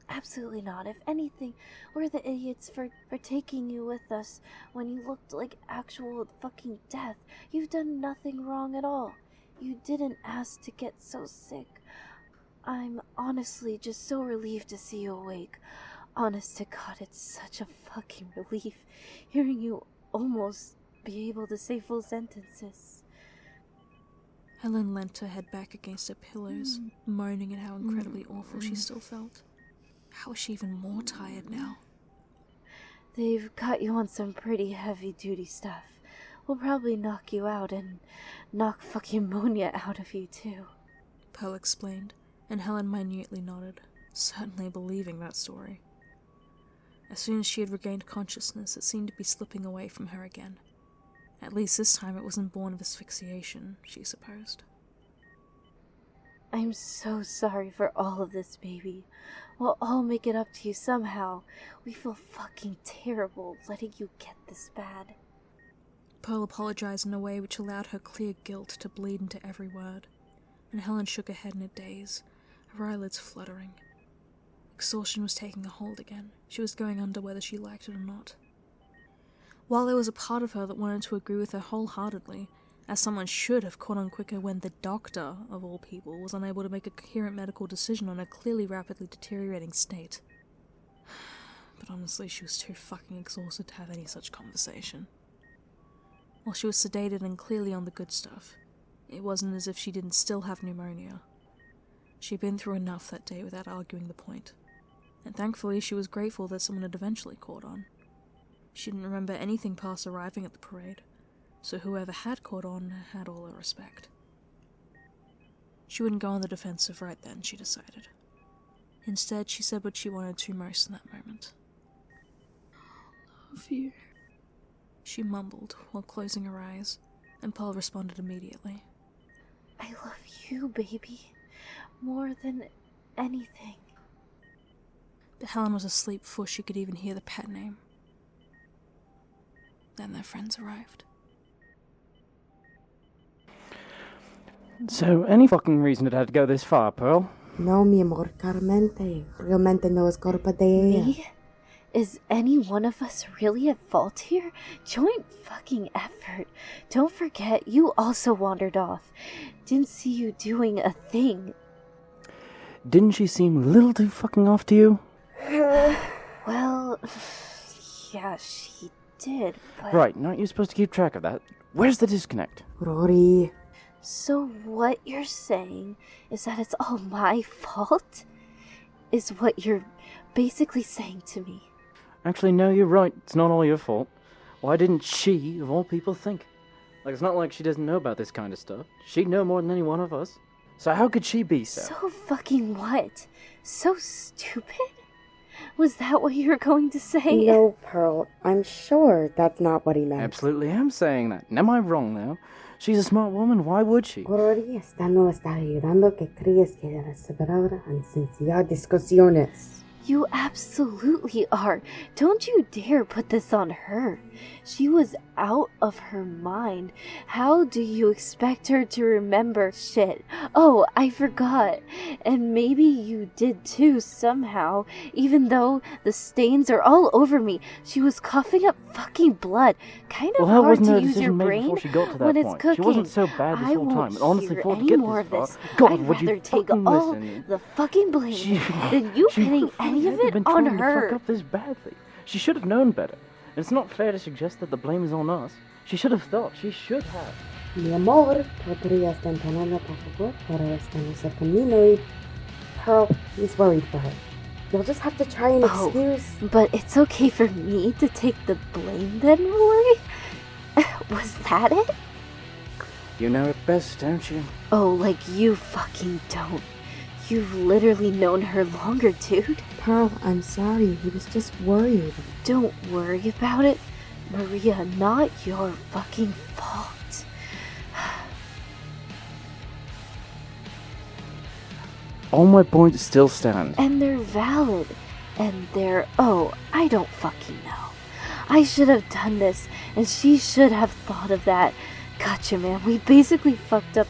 Absolutely not. If anything, we're the idiots for taking you with us when you looked like actual fucking death. You've done nothing wrong at all. You didn't ask to get so sick. I'm honestly just so relieved to see you awake. Honest to God, it's such a fucking relief hearing you almost be able to say full sentences. Helen leant her head back against her pillows, moaning at how incredibly awful she still felt. How was she even more tired now? They've got you on some pretty heavy-duty stuff. We'll probably knock you out and knock fucking pneumonia out of you, too. Pearl explained, and Helen minutely nodded, certainly believing that story. As soon as she had regained consciousness, it seemed to be slipping away from her again. At least this time it wasn't born of asphyxiation, she supposed. I'm so sorry for all of this, baby. We'll all make it up to you somehow. We feel fucking terrible letting you get this bad. Pearl apologized in a way which allowed her clear guilt to bleed into every word, and Helen shook her head in a daze, her eyelids fluttering. Exhaustion was taking a hold again. She was going under whether she liked it or not. While there was a part of her that wanted to agree with her wholeheartedly, as someone should have caught on quicker when the doctor, of all people, was unable to make a coherent medical decision on her clearly rapidly deteriorating state. But honestly, she was too fucking exhausted to have any such conversation. While she was sedated and clearly on the good stuff, it wasn't as if she didn't still have pneumonia. She'd been through enough that day without arguing the point, and thankfully she was grateful that someone had eventually caught on. She didn't remember anything past arriving at the parade, so whoever had caught on had all her respect. She wouldn't go on the defensive right then, she decided. Instead, she said what she wanted to most in that moment. Love you. She mumbled while closing her eyes, and Paul responded immediately. I love you, baby. More than anything. But Helen was asleep before she could even hear the pet name. Then their friends arrived. So, any fucking reason it had to go this far, Pearl? No, mi amor, Carmente. Realmente no es culpa de ella. Me? Is any one of us really at fault here? Joint fucking effort. Don't forget, you also wandered off. Didn't see you doing a thing. Didn't she seem a little too fucking off to you? Well, yeah, she did, but... Right, aren't you supposed to keep track of that? Where's the disconnect? Rory. So what you're saying is that it's all my fault? Is what you're basically saying to me. Actually, no, you're right. It's not all your fault. Why didn't she, of all people, think? Like, it's not like she doesn't know about this kind of stuff. She'd know more than any one of us. So how could she be so? So fucking what? So stupid? Was that what you were going to say? No, Pearl, I'm sure that's not what he meant. Absolutely am saying that. Am I wrong, now? She's a smart woman. Why would she? Gorori no está ayudando que crees que eres separada en sincera discusiones. You absolutely are. Don't you dare put this on her. She was out of her mind. How do you expect her to remember shit? Oh, I forgot. And maybe you did too somehow, even though the stains are all over me. She was coughing up fucking blood. Kind of Well, hard wasn't to her use your decision made brain before she got to that when it's point? cooking. She wasn't so bad this I whole time. won't And honestly, hear for her to any get more this of far, this. God, I'd would you rather take fucking all listen? the fucking blame than you she pinning any of hadn't it been on trying to her. fuck up this badly. She should have known better. And it's not fair to suggest that the blame is on us. She should have thought. She should have. Mi amor, podrías detenerla por favor, pero estamos en camino y... Pearl, he's worried for her. You'll just have to try and excuse... But it's okay for me to take the blame then, Rory? Was that it? You know it best, don't you? Oh, like you fucking don't. You've literally known her longer, dude. Pearl, I'm sorry. He was just worried. Don't worry about it. Maria, not your fucking fault. All my points still stand. And they're valid. And they're... Oh, I don't fucking know. I should have done this, and she should have thought of that. Gotcha, man. We basically fucked up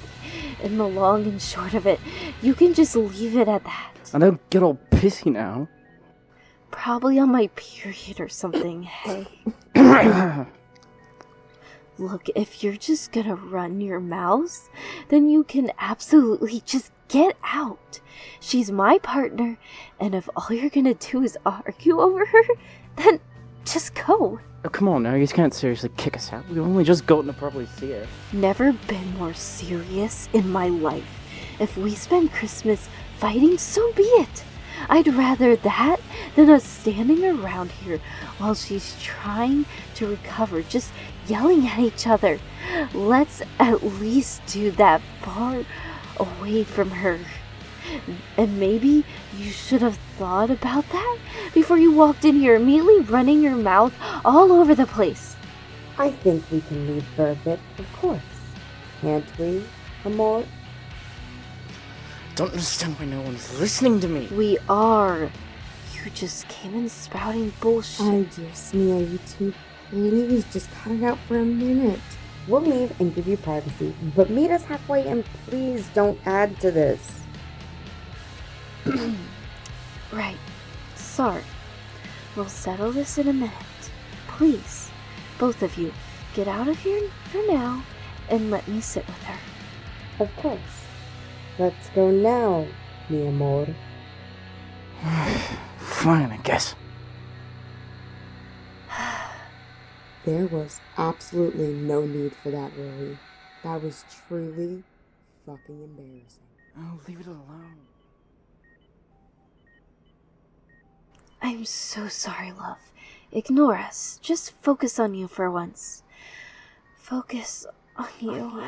in the long and short of it. You can just leave it at that. I don't get all pissy now. Probably on my period or something, hey. Look, if you're just gonna run your mouth, then you can absolutely just get out. She's my partner, and if all you're gonna do is argue over her, then just go. Oh, come on now, you can't seriously kick us out. We've only just gotten to probably see her. Never been more serious in my life. If we spend Christmas fighting, so be it. I'd rather that than us standing around here while she's trying to recover, just yelling at each other. Let's at least do that far away from her. And maybe you should have thought about that before you walked in here, immediately running your mouth all over the place. I think we can leave for a bit, of course. Can't we, amor? Don't understand why no one's listening to me. We are. You just came in spouting bullshit. Ay, Dios mío, you two. Please, just cut it out for a minute. We'll leave and give you privacy, but meet us halfway and please don't add to this. Right. Sorry. We'll settle this in a minute. Please, both of you, get out of here for now and let me sit with her. Of course. Let's go now, mi amor. Fine, I guess. There was absolutely no need for that, Rory. That was truly fucking embarrassing. Oh, leave it alone. I'm so sorry, love. Ignore us. Just focus on you for once. Focus on you.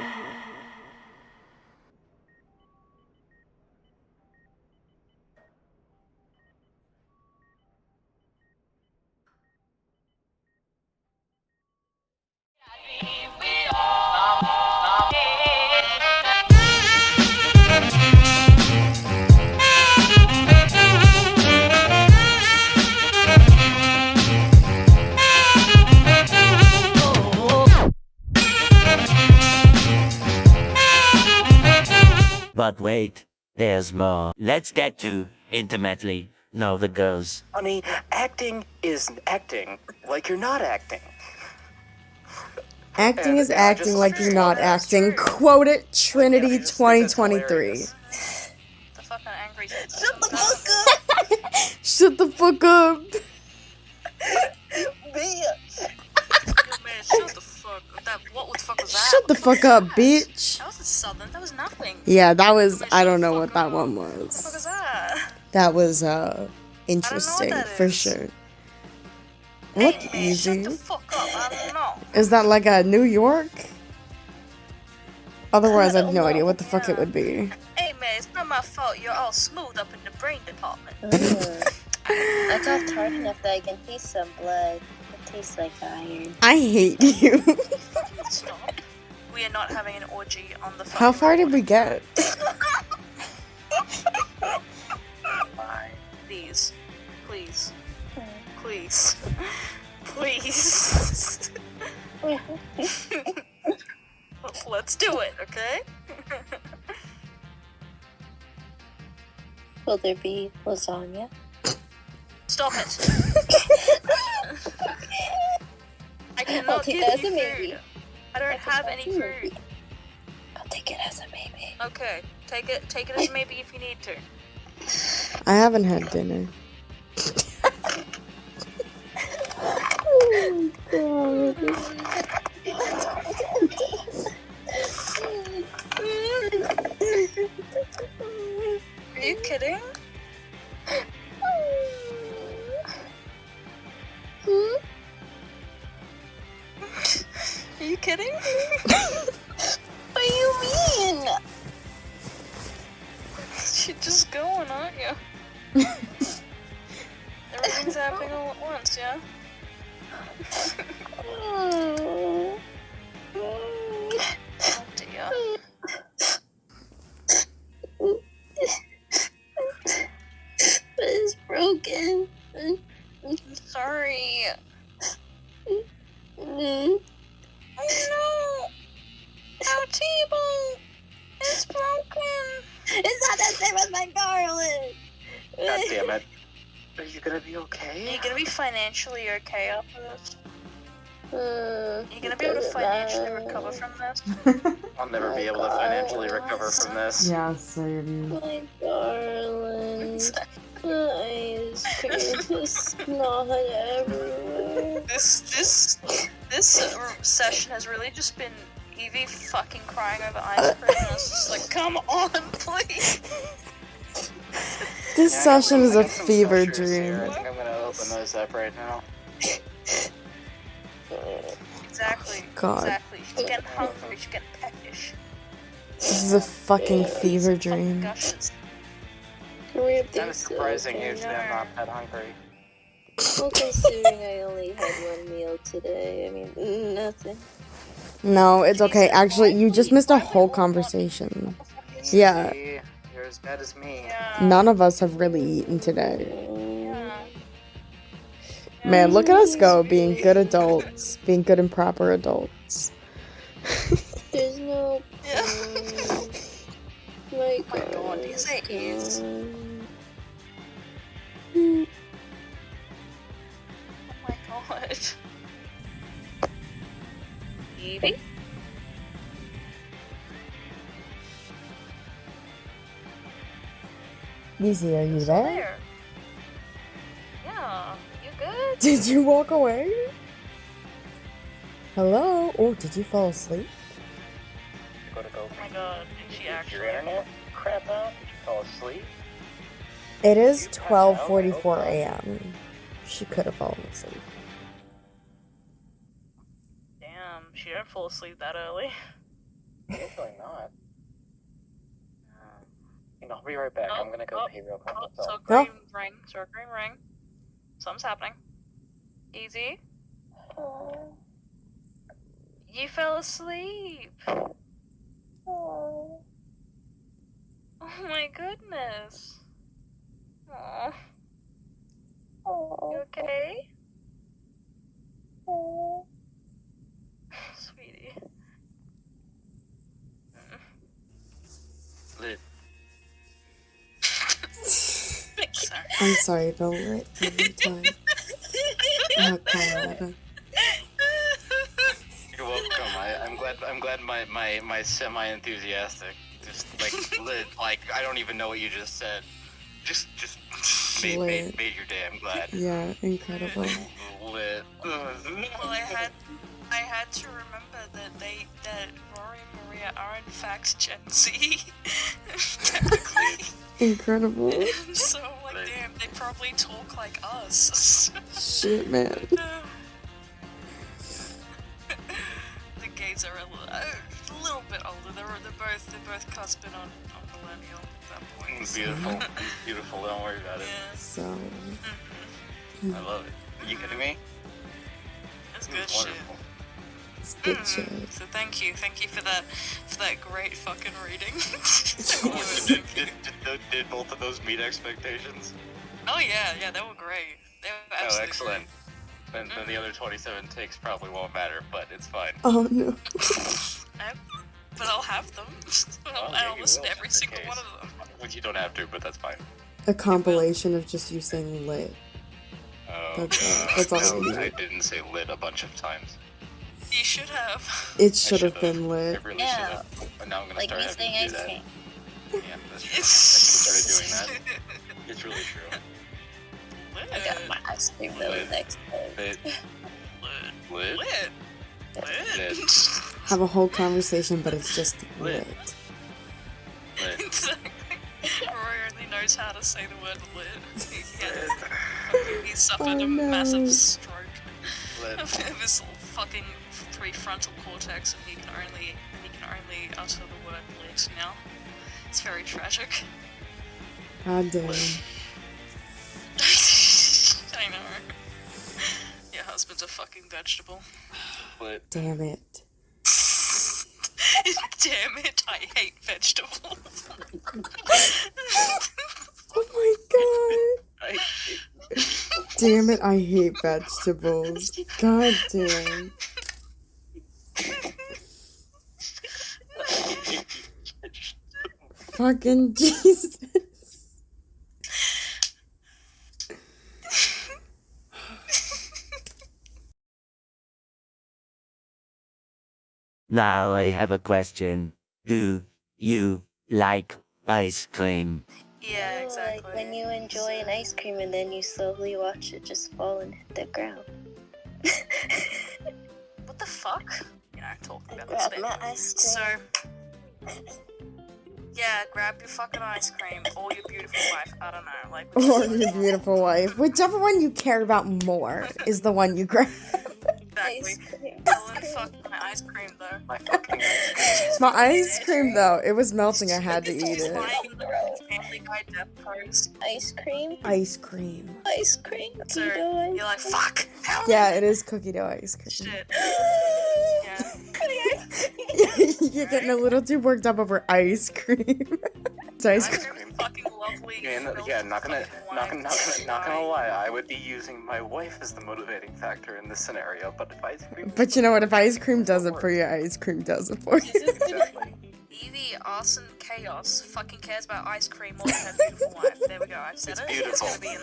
But wait, there's more. Let's get to intimately know the girls. Honey, acting is acting like you're not acting. Acting is acting like you're not acting. Quote it, Trinity 2023. The fucking angry. Shut the fuck up! Shut the fuck up. Bitch! Man, shut the fuck up. What the fuck was that? Shut the fuck up, bitch. That was a southern Yeah, that was. I don't know what that one What the fuck is was. that? That was interesting that for is. sure. Hey, Look man, shut the easy. fuck up. I don't know. Is that like a New York? Otherwise, I have don't no know. idea what the fuck it Yeah. would be. Hey, man, it's not my fault you're all smooth up in the brain department. I got hard enough that I can taste some blood. It tastes like iron. I hate you. Stop. We are not having an orgy on the How fucking far did we recording. get? Please. Please. Please. Please. Let's do it, okay? Will there be lasagna? Stop it. I I'll cannot take give that as you a maybe. food. I don't have any food. I'll take it as a maybe. Okay, take it as maybe if you need to. I haven't had dinner. Oh my Are you kidding? Are you kidding? What do you mean? You're just going, aren't you? Everything's happening all at once, yeah? Oh dear. It's broken. I'm sorry. Mm. Oh no! Our table is broken! It's not the same as my garlic. God damn it. Are you gonna be Are okay? you gonna be financially okay after this? Are you gonna be able to Doesn't financially matter. recover from this? I'll never be able to financially recover from this. Yeah, same. My darling. Ice cream is snot everywhere. This session has really just been Evie fucking crying over ice cream, and it's just like, come on, please. This Yeah, session is I a got some fever Gushers here. dream. I think I'm gonna open those up right now. Exactly. God. Exactly. She's getting hungry. She's getting peckish. This is a fucking fever Fucking dream. gushes. Can we have Kind of these surprising. okay? Usually I'm not that hungry. Well, considering I only had one meal today, I mean, nothing. No, it's okay. Actually, you just missed a whole conversation. Yeah. See, you're as bad as me. Yeah. None of us have really eaten today. Yeah. Man, look at us go, being good adults, being good and proper adults. There's no Yeah. My Oh my god, these are ears. gone. Oh my god. Evie? Ezie, are you Still there? there? Yeah. You good? Did you walk away? Hello? Oh, did you fall asleep? Go to go. Oh my god, did she Your actually? internet crap out? Did you fall asleep? It is 12:44 a.m. She could have fallen asleep. Damn, she didn't fall asleep that early. Hopefully not. I'll be right back. I'm gonna go pee real quick. Oh, That's all. so green ring. Something's happening. Easy. You fell asleep. Oh my goodness. Aw. You okay? Sweetie. Lit. Sorry. I'm sorry, don't let every time. Oh god. You're welcome. I'm glad my semi-enthusiastic just like lit. Like I don't even know what you just said. Just made your day. I'm glad. Yeah, incredible. Lit. Well, I I had to remember that Rory and Maria are in fact Gen Z. Technically. Incredible. So like, damn, they probably talk like us. Shit, man. The gays are a little bit older. They're both cusping on millennial at that point. Beautiful, beautiful. Don't worry about it. Yeah. So. I love it. Are you kidding me? That's good shit. Wonderful. It's good shit. So thank you for that great fucking reading. Did both of those meet expectations? Oh yeah, they were great. They were absolutely Oh, excellent. Then the other 27 takes probably won't matter, but it's fine. Oh no. But I'll have them. I'll listen to every single one of them. Which you don't have to, but that's fine. A compilation of just you saying lit. Oh, That's all I need. I didn't say lit a bunch of times. You should have. It should have been lit. I really should Yeah. have. But now I'm gonna Like start me having saying to do ice that. cream. Yeah, that's true. I started doing that. It's really true. I got my ice cream really next day. Lit? Lit. Have a whole conversation, but it's just lit. Roy only knows how to say the word lit. He suffered a massive stroke of his fucking prefrontal cortex, and he can only utter the word lit now. It's very tragic. God damn. I know. Your husband's a fucking vegetable. Lit. Damn it. Damn it, I hate vegetables. Oh my god. I Damn it, I hate vegetables. God damn. Fucking Jesus. Now I have a question. Do you like ice cream? Yeah, exactly. Like when you enjoy an ice cream and then you slowly watch it just fall and hit the ground. What the fuck? You know, talking about Grab this my ice cream. So, yeah, grab your fucking ice cream or your beautiful wife. I don't know, like. Or your beautiful wife. Whichever one you care about more is the one you grab. Exactly. Helen fucked my ice cream though. My fucking ice cream. My ice cream, though, it was melting. I had to eat He's it. lying in the Family Guy death pose. Ice cream? Ice cream. Ice cream? So Keto ice you're like, fuck! Helen! Yeah, it is cookie dough ice cream. Shit. Yeah. You're getting a little too worked up over ice cream. It's ice cream. Fucking lovely. Yeah, not gonna lie. I would be using my wife as the motivating factor in this scenario, but if ice cream. But you know what? If ice cream does it for you, ice cream does it for you. Exactly. Evie, Arson, Chaos fucking cares about ice cream more than her beautiful wife. There we go, I've said It's it. beautiful. It's gonna be in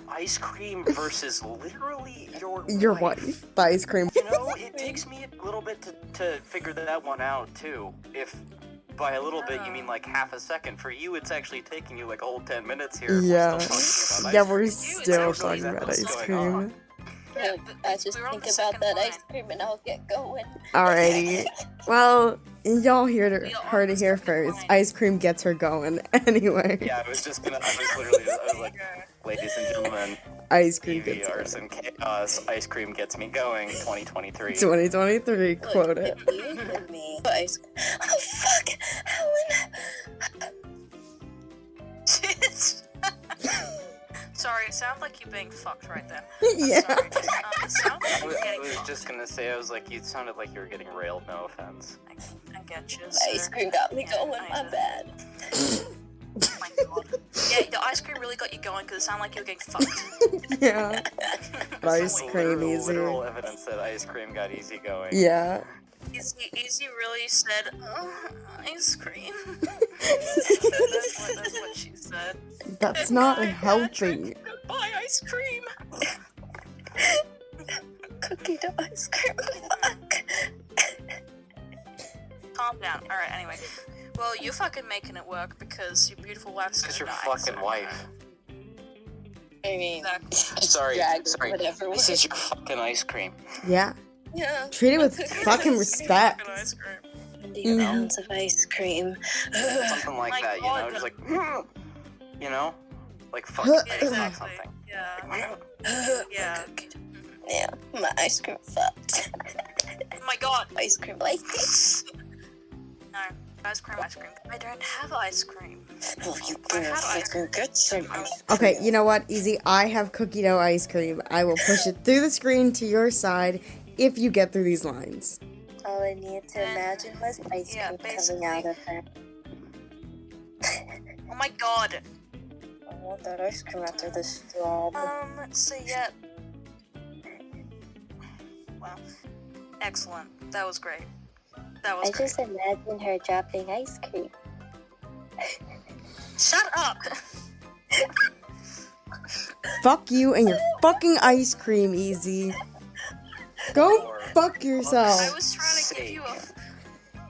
there. Ice cream versus literally Your wife. The ice cream. You know, it takes me a little bit to figure that one out too. If by a little bit you mean like half a second, for you it's actually taking you like a whole 10 minutes here. Yeah. We're We're still still talking talking about about ice ice cream. cream. Yeah, I just we're on think the about second that line. ice cream and I'll get going. Alrighty. Well, y'all heard We are it on here the second first. line. Ice cream gets her going. Anyway. Yeah, I was like, ladies and gentlemen, Ice cream gets her EVRs and chaos, ice cream gets me going, 2023. 2023, quote it. You and me. Ice cream. Oh, fuck! Helen! Sorry, it sounds like you're being fucked right then. Yeah. Sorry. It sounds like I you're getting was fucked. just gonna say, I was like, you sounded like you were getting railed, no offense. I get you. Ice cream got me going, my bad. Oh my god. Yeah, the ice cream really got you going because it sounded like you were getting fucked. Yeah. Ice cream, Literal easy. evidence that ice cream got easy going. Yeah. Easy really said, ice cream. that's what she said. That's not healthy. Goodbye, ice cream. Cookie dough ice cream. Fuck. Calm down. Alright, anyway. Well, you're fucking making it work because your beautiful wife's Because gonna your die. fucking so- wife. I mean, Exactly. Sorry, drag whatever this way. is your fucking ice cream. Yeah. Yeah. Treat it with fucking respect. Fucking ice cream. 100 pounds of ice cream. Something like My that, you God. know, just like, you know, like fuck Yeah, exactly. something. Yeah. Yeah. Yeah, my ice cream fucked. Oh my God. Ice cream like this. No. Ice cream. I don't have ice cream. Well, you I better had ice fucking get some ice Okay, you know what, Easy? I have cookie dough ice cream. I will push it through the screen to your side if you get through these lines. All I needed to imagine was ice Yeah, cream coming basically. out of her. Oh my God. I want that ice cream after this job. So yeah. Wow. Excellent. That was great. That was I great. just imagine her dropping ice cream. Shut up! Fuck you and your fucking ice cream, Easy. Go fuck I yourself. was trying to give you a...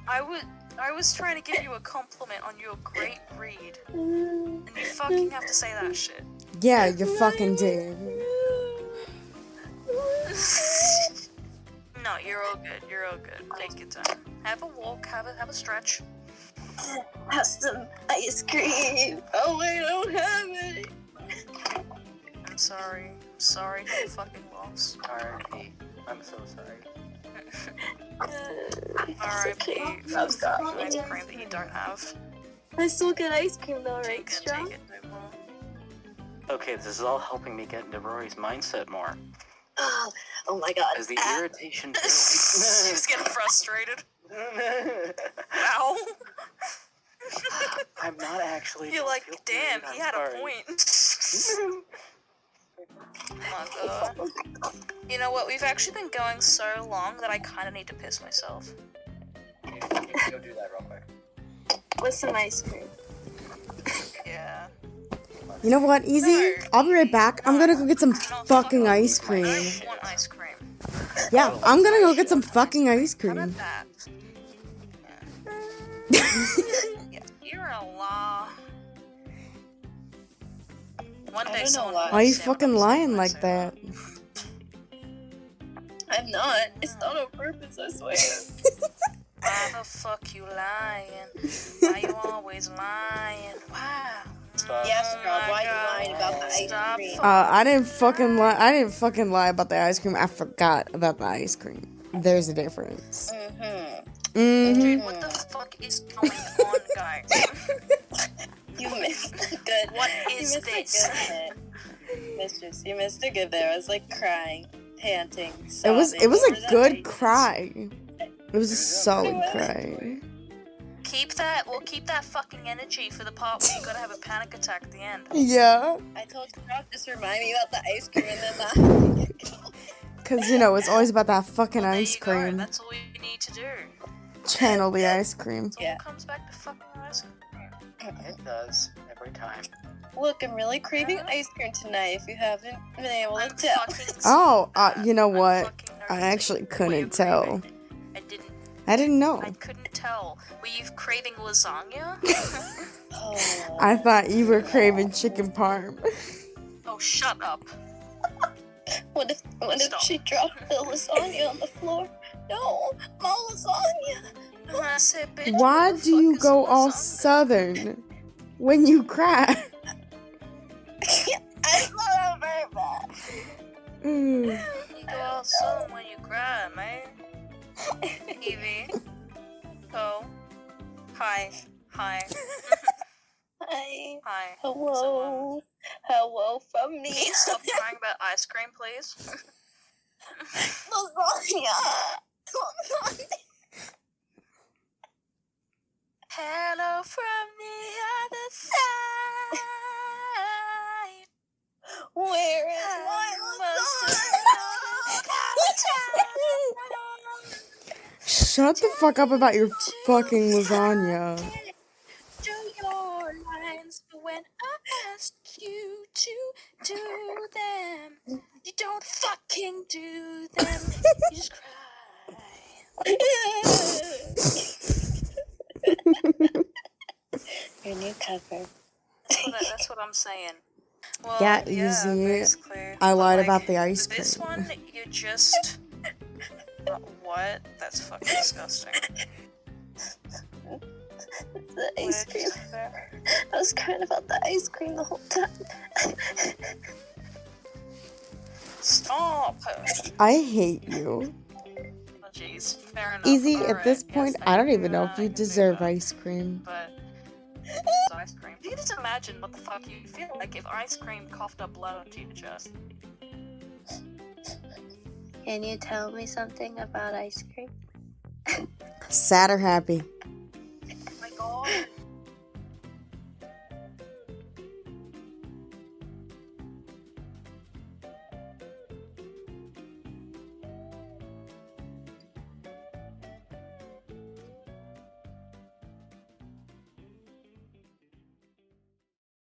I was trying to give you a compliment on your great read. And you fucking have to say that shit. Yeah, you fucking did. No, you're all good. You're all good. Take your time. Have a walk. Have a stretch. Have some ice cream. Oh, I don't have any. I'm sorry. I'm sorry for the fucking loss. R.I.P. I'm so sorry. R.I.P. for the fucking ice cream that you don't have. I still get ice cream though, right, Take it. Strong? Take it. No more. Okay, this is all helping me get into Rory's mindset more. Oh my god. As the irritation She was getting frustrated. Wow. I'm not actually. You're like, feel damn, worried, he I'm had a sorry. point. Oh my God. You know what? We've actually been going so long that I kind of need to piss myself. You go do that real quick. With some ice cream. Yeah. You know what, Easy? I'll be right back. I'm gonna go get some fucking ice cream. I want ice cream. Yeah, I'm gonna go get some fucking ice How about cream. that? Yeah, you're a law. One day someone Why are you fucking lying like that? I'm not. It's not on purpose, I swear. Why the fuck you lying? Why you always lying? Wow. Yes, girl, why you lying about the ice cream? I didn't fucking lie. I didn't fucking lie about the ice cream. I forgot about the ice cream. There's a difference. Dude, what the fuck is going on, guys? You missed a good. What is you missed this? A good hit. Mistress, you missed a good there. I was like crying, panting. It was sobbing. a What good that? cry. It was a solid cry. Keep that fucking energy for the part where you gotta have a panic attack at the end. Yeah. I told you not just remind me about the ice cream and then that. Cause you know it's always about that fucking There ice you go, cream. that's all you need to do. Channel the ice cream. It all comes back to fucking ice cream. It does every time. Look, I'm really craving ice cream tonight. If you haven't been able to I'm tell. fucking Oh, you know I'm what? fucking I noticing actually what couldn't you're tell. craving. I didn't know. I couldn't tell. Were you craving lasagna? Oh. I thought you were craving chicken parm. Oh, shut up. What if she dropped the lasagna on the floor? No, my lasagna. I said, bitch, Why what the do you fuck is go all lasagna? southern when you cry? I thought very bad. Mm. You go all southern when you cry, man. Evie. Oh. Hi. Hi. Hi. Hello. Hello from me. Can you stop crying about ice cream, please? Lasagna. Hello from the other side. Where is my Shut the fuck up about your fucking lasagna. Do your lines when I ask you to do them. You don't fucking do them. You just cry. Your new cover. That's what I'm saying. Well, Yeah, Easy. basically. I lied But, about the ice for this cream. one, you just... What? That's fucking disgusting. The ice cream. I was crying about the ice cream the whole time. Stop! I hate you. Oh, jeez. Fair enough. Easy, at Alright, this yes, point, thank I don't even know if I you can do deserve that. ice cream. But it's ice cream. You can just imagine what the fuck you feel like if ice cream coughed up blood onto your chest. Can you tell me something about ice cream? Sad or happy?